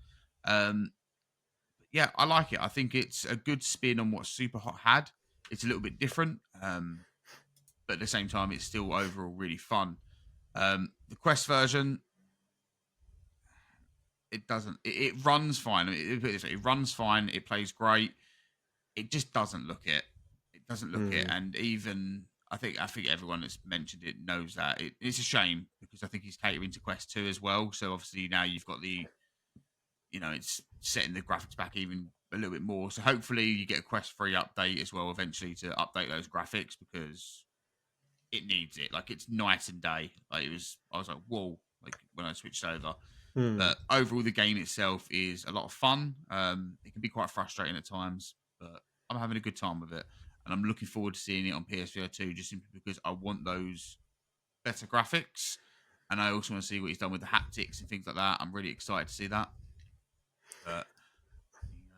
Yeah, I like it. I think it's a good spin on what Superhot had. It's a little bit different, but at the same time, it's still overall really fun. The Quest version, it doesn't. It runs fine. It runs fine. It plays great. It just doesn't look it. It doesn't look it. And even I think everyone that's mentioned it knows that. It's a shame because I think he's catering to Quest 2 as well. So obviously now you've got the, it's setting the graphics back even a little bit more. So hopefully you get a Quest 3 update as well eventually to update those graphics because it needs it. Like it's night and day. Like I was like, whoa, like when I switched over. But overall the game itself is a lot of fun. It can be quite frustrating at times, but I'm having a good time with it. And I'm looking forward to seeing it on PSVR2 just simply because I want those better graphics. And I also want to see what he's done with the haptics and things like that. I'm really excited to see that. But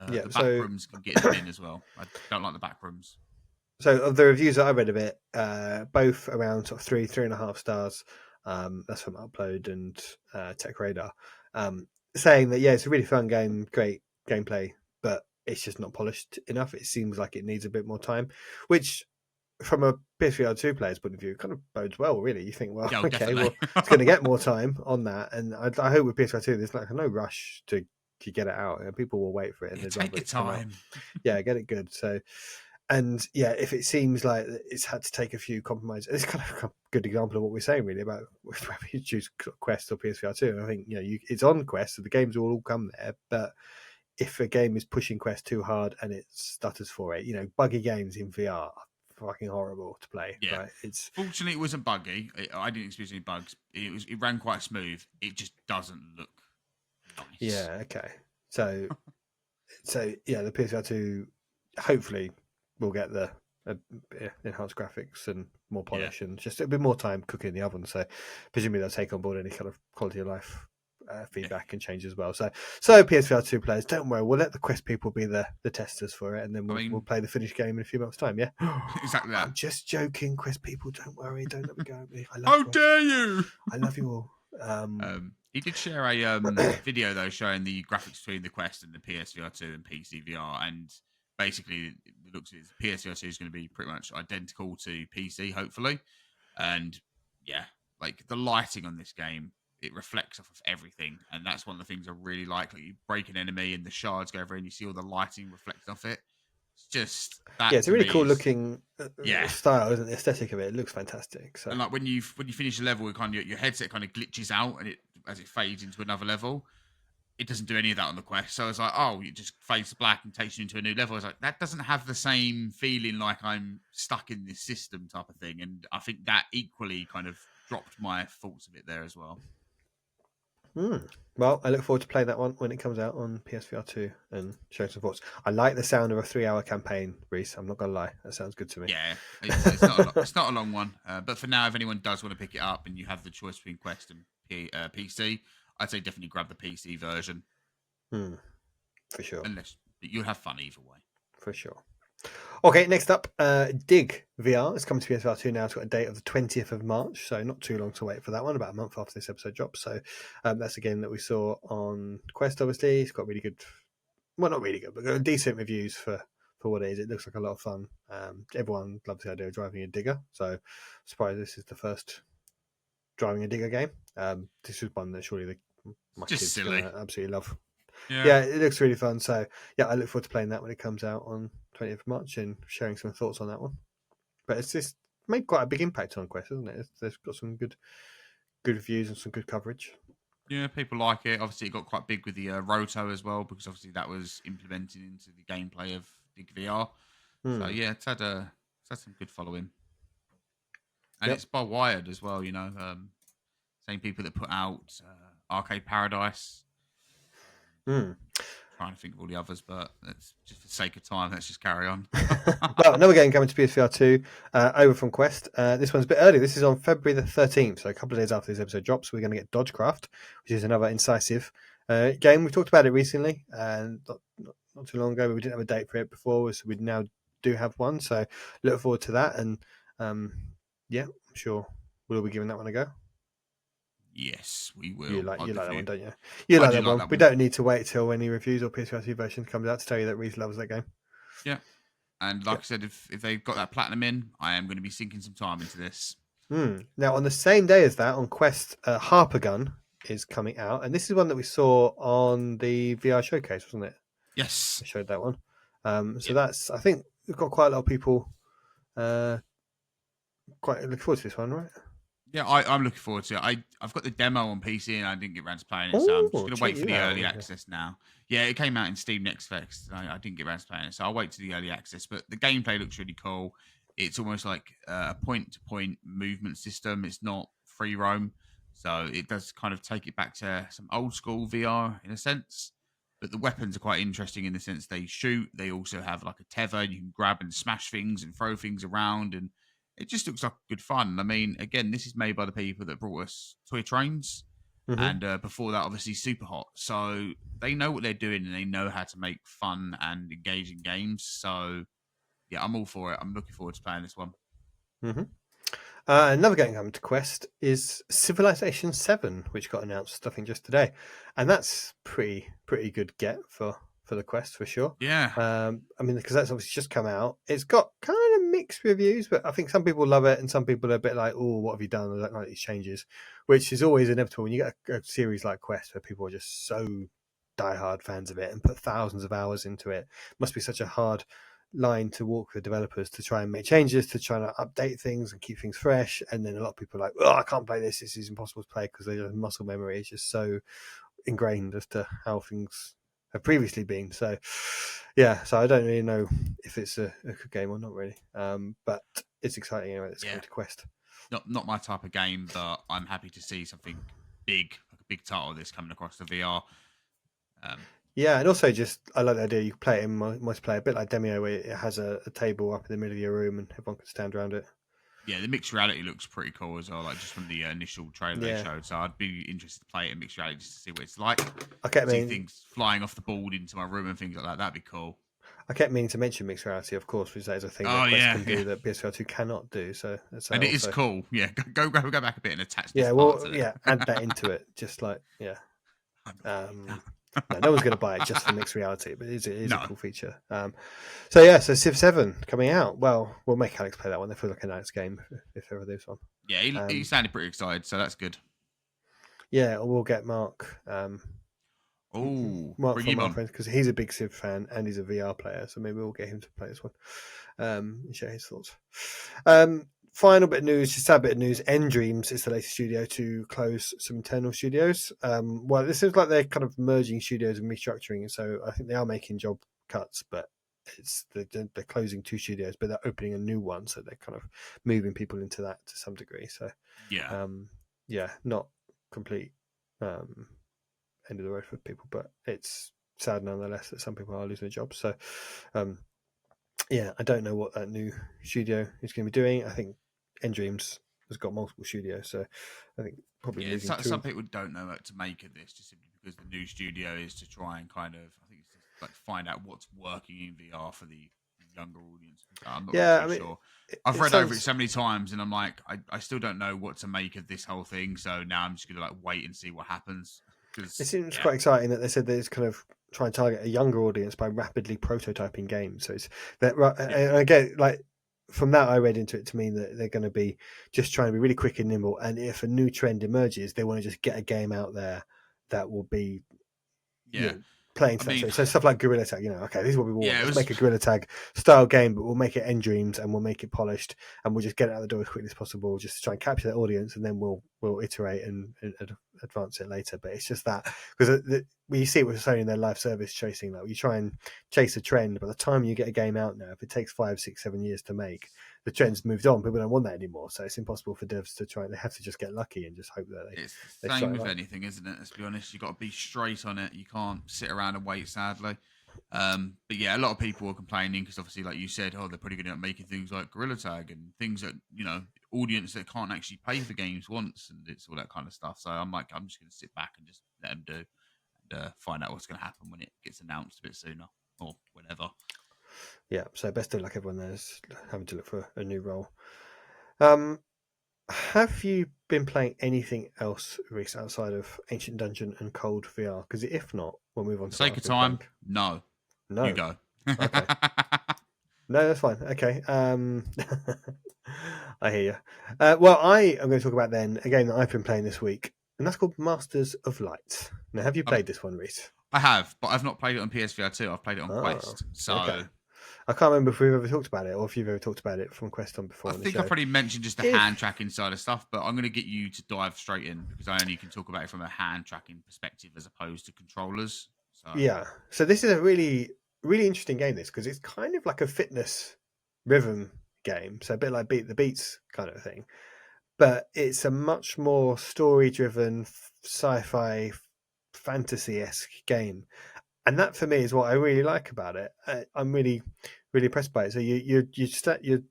the back rooms can get in the bin as well. I don't like the back rooms. So of the reviews that I read of it, both around sort of 3.5 stars. That's from Upload and Tech Radar, saying that it's a really fun game, great gameplay, but it's just not polished enough. It seems like it needs a bit more time, which from a PSVR2 player's point of view kind of bodes well, really. You think, well, okay, well, it's going to get more time on that, and I hope with PSVR2 there's like no rush to get it out. People will wait for it. And take your time. Yeah, get it good. So And yeah, if it seems like it's had to take a few compromises, it's kind of a good example of what we're saying really about whether you choose Quest or PSVR2. I think it's on Quest, so the games will all come there. But if a game is pushing Quest too hard and it stutters for it, buggy games in VR are fucking horrible to play. Yeah. Right? It's Fortunately, it wasn't buggy. I didn't experience any bugs. It ran quite smooth. It just doesn't look nice. okay. So yeah, the PSVR2 hopefully will get the enhanced graphics and more polish and just a bit more time cooking in the oven. So presumably they'll take on board any kind of quality of life feedback and change as well. So PSVR2 players, don't worry, we'll let the Quest people be the testers for it, and then we'll play the finished game in a few months' time. Yeah, exactly that. I'm just joking, Quest people. Don't worry, don't let me go at me. I love How Quest. dare you? I love you all. He did share a video though showing the graphics between the Quest and the PSVR2 and PCVR, and basically it looks like PSVR2 is going to be pretty much identical to PC, hopefully. And yeah, like the lighting on this game, it reflects off of everything, and that's one of the things I really like. Like you break an enemy and the shards go over, and you see all the lighting reflected off it. It's just that. Yeah, it's a really cool looking yeah, style, isn't it? The aesthetic of it. It looks fantastic. So and like when you finish a level, it kind of your headset kind of glitches out, and it as it fades into another level. It doesn't do any of that on the Quest. So I was like, oh, it just fades to black and takes you into a new level. I was like, that doesn't have the same feeling like I'm stuck in this system type of thing. And I think that equally kind of dropped my thoughts of it there as well. Well, I look forward to playing that one when it comes out on PSVR2 and showing some thoughts. I like the sound of a 3-hour campaign, Reece. I'm not going to lie. That sounds good to me. Yeah, it's not a long one. But for now, if anyone does want to pick it up and you have the choice between Quest and PC, I'd say definitely grab the PC version. For sure. Unless you'll have fun either way. For sure. Okay, next up, Dig VR. It's coming to PSVR2 now. It's got a date of the 20th of March, so not too long to wait for that one, about a month after this episode drops. So that's a game that we saw on Quest, obviously. It's got really good, well, not really good, but got decent reviews for what it is. It looks like a lot of fun. Everyone loves the idea of driving a digger, so I'm surprised this is the first driving a digger game. This is one that surely my kids are going to absolutely love. Yeah, it looks really fun. So yeah, I look forward to playing that when it comes out on 20th of March and sharing some thoughts on that one. But it's just made quite a big impact on Quest, hasn't it? There's got some good reviews and some good coverage. Yeah, people like it. Obviously, it got quite big with the Roto as well, because obviously that was implemented into the gameplay of Dig VR. So yeah, it's had some good following, and it's by Wired as well. Same people that put out Arcade Paradise. Trying to think of all the others, but that's just for the sake of time. Let's just carry on. Well, another game coming to PSVR2 over from Quest. This one's a bit early. This is on February the 13th, so a couple of days after this episode drops. We're going to get Dodgecraft, which is another incisive game. We've talked about it recently, and not too long ago, but we didn't have a date for it before, so we now do have one. So look forward to that, and yeah, I'm sure we'll be giving that one a go. Yes, we will. You like that one, don't you? You like that one. That we don't need to wait till any reviews or PSVR2 version comes out to tell you that Reece loves that game. Yeah. And like I said, if they've got that platinum in, I am going to be sinking some time into this. Now, on the same day as that, on Quest, Harper Gun is coming out. And this is one that we saw on the VR showcase, wasn't it? Yes. I showed that one. That's, I think we've got quite a lot of people quite looking forward to this one, right? Yeah, I'm looking forward to it. I've got the demo on PC and I didn't get around to playing it, so I'm just going to wait for the early access now. Yeah, it came out in Steam Next Fest. I didn't get around to playing it, so I'll wait to the early access. But the gameplay looks really cool. It's almost like a point-to-point movement system. It's not free roam, so it does kind of take it back to some old school VR in a sense. But the weapons are quite interesting in the sense they shoot. They also have like a tether. You can grab and smash things and throw things around, and it just looks like good fun. I mean, again, this is made by the people that brought us Toy Trains, and before that, obviously, Super Hot. So they know what they're doing, and they know how to make fun and engaging games. So yeah, I'm all for it. I'm looking forward to playing this one. Another game coming to Quest is Civilization 7, which got announced, I think, just today, and that's pretty good get for the Quest for sure. Yeah. I mean, because that's obviously just come out. It's got kind of mixed reviews, but I think some people love it and some people are a bit like, oh, what have you done? I don't like these changes, which is always inevitable when you get a series like Quest where people are just so diehard fans of it and put thousands of hours into it. It must be such a hard line to walk with developers to try and make changes, to try and update things and keep things fresh. And then a lot of people are like, oh, I can't play this. This is impossible to play because their muscle memory is just so ingrained as to how things have previously been. So yeah, so I don't really know if it's a good game or not really. But it's exciting anyway. It's coming to Quest. Not my type of game, but I'm happy to see something big, like a big title of this coming across the VR. Yeah, and also just I like the idea you can play it in multiplayer, a bit like Demio, where it has a table up in the middle of your room and everyone can stand around it. Yeah, the mixed reality looks pretty cool as well, like just from the initial trailer they showed. So I'd be interested to play it in mixed reality just to see what it's like. See things flying off the board into my room and things like that. That'd be cool. I kept meaning to mention mixed reality, of course, because that is a thing that Quest can do that PSVR2 cannot do. So that's and it is cool. Yeah, go back a bit and attach. Yeah, add that into it. Just like no one's going to buy it just for mixed reality, but it is a cool feature. So Civ 7 coming out. Well, we'll make Alex play that one. They feel like a nice game if ever there's one. Yeah, he sounded pretty excited, so that's good. Yeah, we'll get Mark. Mark bring him on because he's a big Civ fan and he's a VR player, so maybe we'll get him to play this one and share his thoughts. Final bit of news, just a bit of news. Dreams is the latest studio to close some internal studios. Well, this seems like they're kind of merging studios and restructuring, so I think they are making job cuts, but they're closing 2 studios, but they're opening a new one, so they're kind of moving people into that to some degree. So not complete end of the road for people, but it's sad nonetheless that some people are losing their jobs. So I don't know what that new studio is going to be doing. I think Dreams has got multiple studios, so I think probably some people don't know what to make of this, just simply because the new studio is to try and kind of, I think it's just like find out what's working in VR for the younger audience. I'm not really sure. I've read over it so many times, and I'm like, I still don't know what to make of this whole thing. So now I'm just going to like wait and see what happens. It seems quite exciting that they said they're kind of try and target a younger audience by rapidly prototyping games. So it's that, and again, like from that, I read into it to mean that they're going to be just trying to be really quick and nimble. And if a new trend emerges, they want to just get a game out there that will be playing stuff. So stuff like Gorilla Tag, okay, this is what we want. Let's make a Gorilla Tag style game, but we'll make it Dreams and we'll make it polished and we'll just get it out the door as quickly as possible, just to try and capture that audience, and then we'll iterate and advance it later. But it's just that because you see it with Sony in their live service chasing, like you try and chase a trend. By the time you get a game out now, if it takes 5, 6, 7 years to make, the trend's moved on. People don't want that anymore, so it's impossible for devs to try. They have to just get lucky and just hope that it's the same with anything, isn't it? Let's be honest, you've got to be straight on it. You can't sit around and wait, sadly. But yeah, a lot of people are complaining because obviously, like you said, they're pretty good at making things like Gorilla Tag and things that audience that can't actually pay for games once, and it's all that kind of stuff. So I'm like, I'm just going to sit back and just let them do, and find out what's going to happen when it gets announced a bit sooner or whenever. Yeah, so best of luck everyone there's having to look for a new role. Have you been playing anything else, Reece, outside of Ancient Dungeon and Cold VR? Because if not, we'll move on to sake of time. No, you go. Okay. No, that's fine. Okay. I hear you. Well, I am going to talk about then a game that I've been playing this week, and that's called Masters of Light. Now, have you played this one, Reece? I have, but I've not played it on PSVR2. I've played it on Quest. So I can't remember if we've ever talked about it or if you've ever talked about it from Quest on before. I think I've probably mentioned just the hand tracking side of stuff, but I'm going to get you to dive straight in because I only can talk about it from a hand tracking perspective as opposed to controllers. So this is a really, really interesting game, this, because it's kind of like a fitness rhythm game. So a bit like Beat the Beats kind of thing. But it's a much more story-driven, sci-fi, fantasy-esque game. And that, for me, is what I really like about it. I'm really, really impressed by it. So you're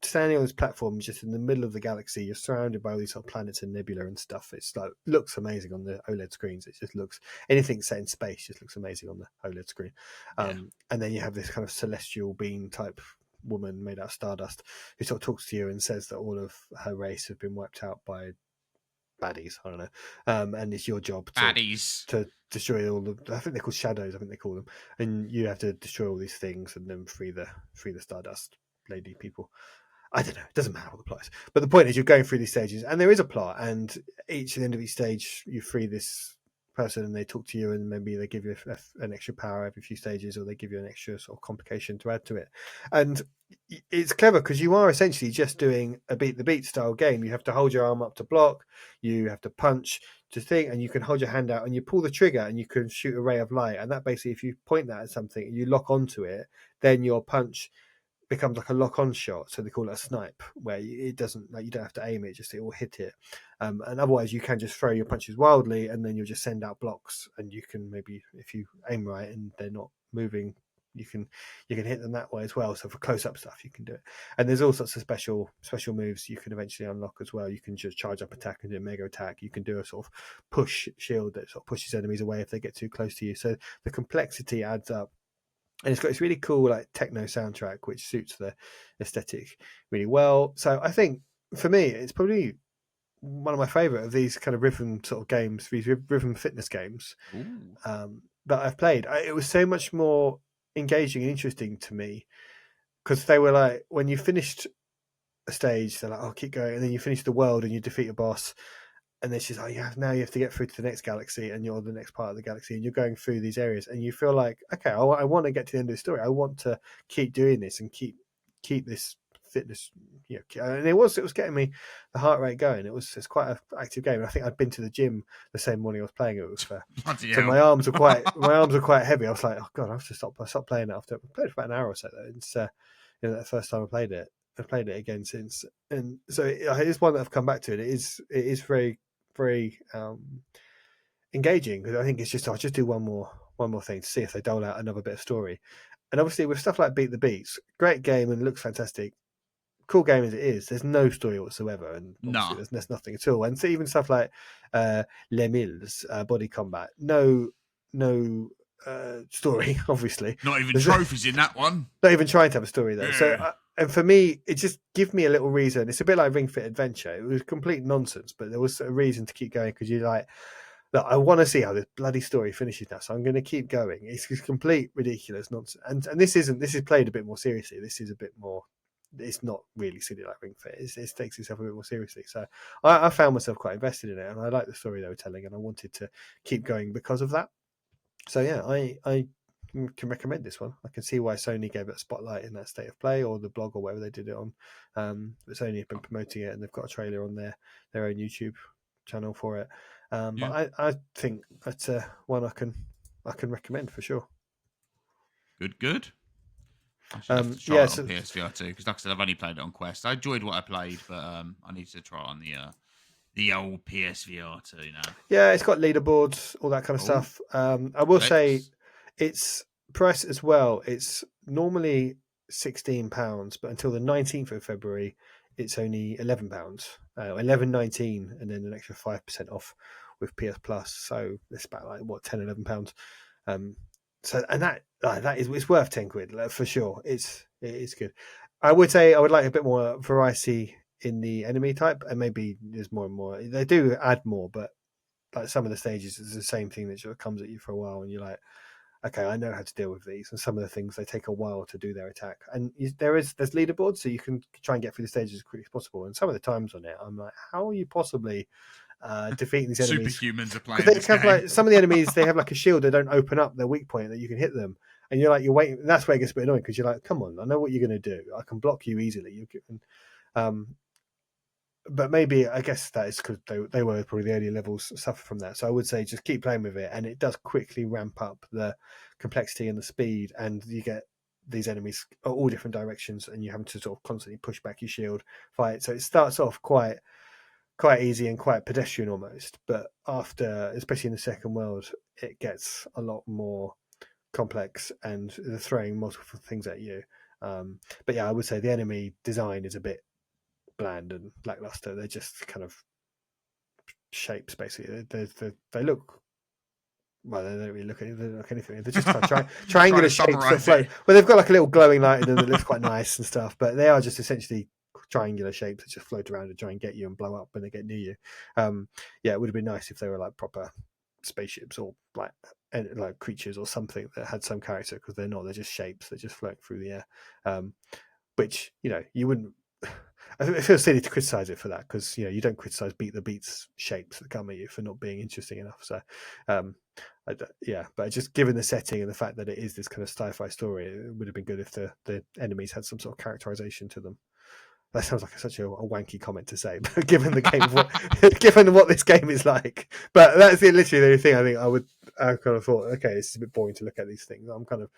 standing on this platform just in the middle of the galaxy. You're surrounded by all these sort of planets and nebula and stuff. It's like looks amazing on the OLED screens. It just looks, anything set in space just looks amazing on the OLED screen. And then you have this kind of celestial being type woman made out of stardust who sort of talks to you and says that all of her race have been wiped out by baddies, I don't know, and it's your job to destroy all the, I think they're called shadows, I think they call them, and you have to destroy all these things and then free the stardust lady people. I don't know, it doesn't matter what the plot is, but the point is you're going through these stages and there is a plot, and at the end of each stage you free this person and they talk to you, and maybe they give you an extra power every few stages, or they give you an extra sort of complication to add to it. And it's clever because you are essentially just doing a beat the beat style game. You have to hold your arm up to block, you have to punch to think, and you can hold your hand out and you pull the trigger and you can shoot a ray of light. And that basically, if you point that at something and you lock onto it, then your punch becomes like a lock-on shot, so they call it a snipe, where it doesn't, like, you don't have to aim it, just it will hit it. And otherwise you can just throw your punches wildly and then you'll just send out blocks, and you can maybe, if you aim right and they're not moving, you can hit them that way as well. So for close-up stuff you can do it. And there's all sorts of special moves you can eventually unlock as well. You can just charge up attack and do a mega attack. You can do a sort of push shield that sort of pushes enemies away if they get too close to you. So the complexity adds up. And it's got this really cool like techno soundtrack which suits the aesthetic really well. So I think for me it's probably one of my favorite of these kind of rhythm sort of games, these rhythm fitness games that I've played. It was so much more engaging and interesting to me because they were like, when you finished a stage, they're like, oh, keep going, and then you finish the world and you defeat a boss. And then she's like, now you have to get through to the next galaxy, and you're the next part of the galaxy, and you're going through these areas, and you feel like, okay, I want to get to the end of the story. I want to keep doing this and keep this fitness. And it was getting me the heart rate going. It's quite an active game. And I think I'd been to the gym the same morning I was playing it. So my arms were quite heavy. I was like, oh god, I have to stop playing it after. I played it for about an hour or so though. It's the first time I played it. I've played it again since, and so it is one that I've come back to. And it is very, very engaging, because I think it's just, I'll just do one more thing to see if they dole out another bit of story. And obviously with stuff like Beat the Beats, great game and looks fantastic, cool game as it is, there's no story whatsoever, and obviously there's nothing at all. And so even stuff like Les Mills, Body Combat, no story, obviously. Not even trophies in that one. Not even trying to have a story though. Yeah. So and for me, it just give me a little reason. It's a bit like Ring Fit Adventure. It was complete nonsense, but there was a reason to keep going, because you're like, look, I want to see how this bloody story finishes now, so I'm going to keep going. It's complete ridiculous nonsense. And this is played a bit more seriously. This is a bit more, it's not really silly like Ring Fit. It takes itself a bit more seriously. So I found myself quite invested in it, and I like the story they were telling, and I wanted to keep going because of that. So yeah, I can recommend this one. I can see why Sony gave it a spotlight in that State of Play, or the blog, or whatever they did it on. But Sony have been promoting it, and they've got a trailer on their own YouTube channel for it. But I think that's one I can recommend for sure. Good. I should have to try it on PSVR2, because like I said, I've only played it on Quest. I enjoyed what I played, but I need to try it on the old PSVR2 now. Yeah, it's got leaderboards, all that kind of stuff. I will say its price as well. It's normally £16, but until the 19th of February, it's only £11, £11.19, and then an extra 5% off with PS Plus. So it's about like £10-11. So, and that is, it's worth £10 for sure. It is good. I would say I would like a bit more variety in the enemy type, and maybe there's more and more. They do add more, but like some of the stages is the same thing that sort of comes at you for a while, and you're like, okay, I know how to deal with these. And some of the things, they take a while to do their attack. And there's leaderboards, so you can try and get through the stages as quickly as possible. And some of the times on it, I'm like, how are you possibly defeating these enemies? Superhumans are playing this game. Like, some of the enemies, they have like a shield, they don't open up their weak point that you can hit them. And you're like, you're waiting. And that's where it gets a bit annoying, because you're like, come on, I know what you're going to do. I can block you easily. But maybe, I guess that is because they were probably the earlier levels suffer from that. So I would say just keep playing with it, and it does quickly ramp up the complexity and the speed, and you get these enemies all different directions, and you have to sort of constantly push back your shield, fight. So it starts off quite easy and quite pedestrian almost, but after, especially in the second world, it gets a lot more complex, and they're throwing multiple things at you. But yeah, I would say the enemy design is a bit bland and lackluster. They're just kind of shapes, basically. They look, well, they don't really look like anything. They're just triangular shapes that float. Well, they've got like a little glowing light in them that looks quite nice and stuff, but they are just essentially triangular shapes that just float around and try and get you and blow up when they get near you. Yeah, it would have been nice if they were like proper spaceships, or like creatures or something that had some character, because they're not. They're just shapes that just float through the air, which, you wouldn't I feel silly to criticize it for that because you don't criticize Beat the Beats shapes that come at you for not being interesting enough. So, but just given the setting and the fact that it is this kind of sci-fi story, it would have been good if the enemies had some sort of characterization to them. That sounds like such a wanky comment to say, but given the game, given what this game is like, but that's literally the only thing I think I kind of thought, okay, it's a bit boring to look at these things. I'm kind of,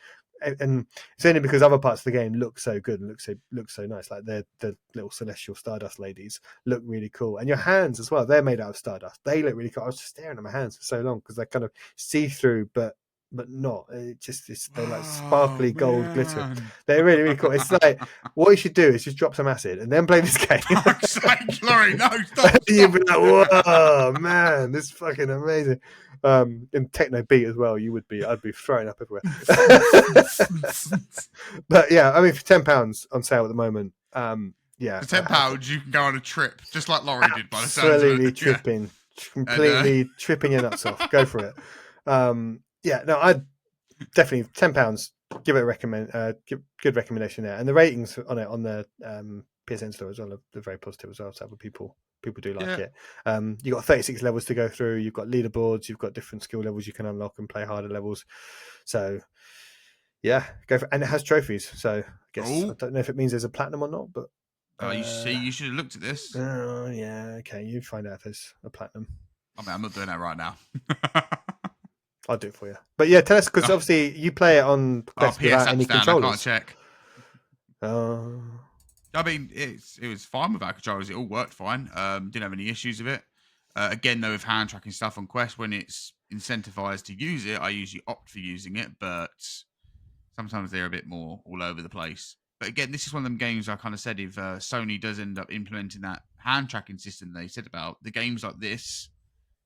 and it's only because other parts of the game look so good and look so nice, like the little celestial stardust ladies look really cool, and your hands as well. They're made out of stardust. They look really cool. I was just staring at my hands for so long because they're kind of see through, but not. They're like sparkly gold glitter. They're really really cool. It's like what you should do is just drop some acid and then play this game. Fuck's sake, Laurie, no, stop. You'd be like, whoa, man, this is fucking amazing. In techno beat as well, I'd be throwing up everywhere. But yeah, I mean, for £10 on sale at the moment, yeah, for £10 you can go on a trip, just like Laurie did. By the sounds of it. Absolutely tripping, completely tripping your nuts off. Go for it. Yeah, no, I'd definitely £10. Give it a good recommendation there, and the ratings on it on the PSN store as well are very positive as well. So people do like it. You've got 36 levels to go through. You've got leaderboards. You've got different skill levels you can unlock and play harder levels. So yeah, go for, and it has trophies. So I guess I don't know if it means there's a platinum or not, but you should have looked at this. Oh yeah, okay. You find out if there's a platinum. I mean, I'm not doing that right now. I'll do it for you. But yeah, tell us because obviously you play it on PS without any controllers. I can't check. I mean, it was fine without controllers. It all worked fine. Didn't have any issues with it. Again, though, with hand tracking stuff on Quest, when it's incentivized to use it, I usually opt for using it. But sometimes they're a bit more all over the place. But again, this is one of them games I kind of said if Sony does end up implementing that hand tracking system they said about, the games like this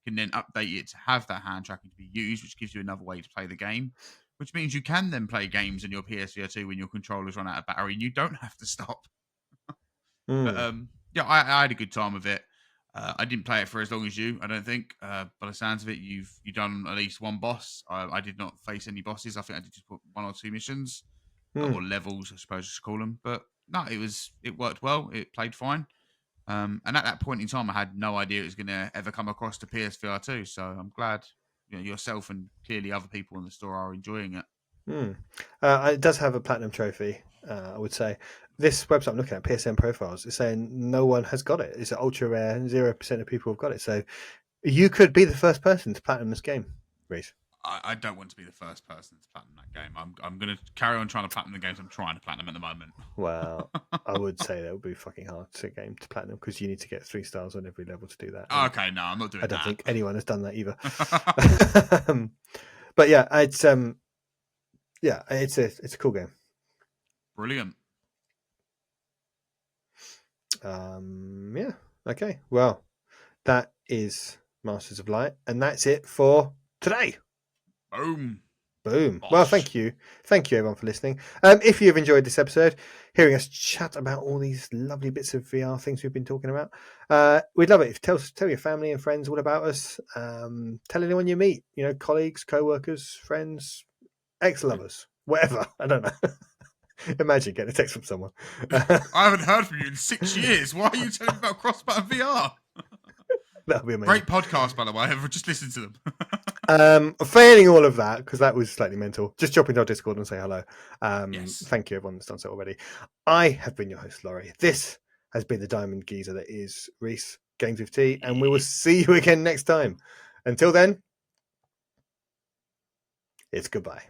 can then update it to have that hand tracking to be used, which gives you another way to play the game, which means you can then play games on your PSVR2 when your controllers run out of battery and you don't have to stop. But yeah, I had a good time with it. I didn't play it for as long as you, I don't think. By the sounds of it, you've done at least one boss. I did not face any bosses. I think I did just put 1 or 2 missions or levels, I suppose you should call them. But no, it worked well. It played fine. And at that point in time, I had no idea it was going to ever come across to PSVR2. So I'm glad yourself and clearly other people in the store are enjoying it. It does have a platinum trophy, I would say. This website I'm looking at, PSN Profiles, is saying no one has got it. It's an ultra rare, 0% of people have got it. So you could be the first person to platinum this game, Reece. I don't want to be the first person to platinum that game. I'm going to carry on trying to platinum the games I'm trying to platinum at the moment. Well, I would say that would be fucking hard to game to platinum because you need to get 3 stars on every level to do that. Okay, no, I'm not doing that. I don't think anyone has done that either. But yeah, it's a cool game. Brilliant. Yeah. Okay. Well, that is Masters of Light, and that's it for today. Boom. Bosh. Well, thank you everyone for listening. If you've enjoyed this episode, hearing us chat about all these lovely bits of VR things we've been talking about, we'd love it if you tell your family and friends all about us. Tell anyone you meet, colleagues, co-workers, friends, ex-lovers, whatever. I don't know. Imagine getting a text from someone. I haven't heard from you in 6 years. Why are you telling me about CrossButtonVR? That'll be amazing. Great podcast, by the way. I've just listened to them. Failing all of that, because that was slightly mental, just jump into our Discord and say hello. Yes. Thank you, everyone that's done so already. I have been your host, Laurie. This has been the Diamond Geezer that is Reece, Games with Tea, and we will see you again next time. Until then, it's goodbye.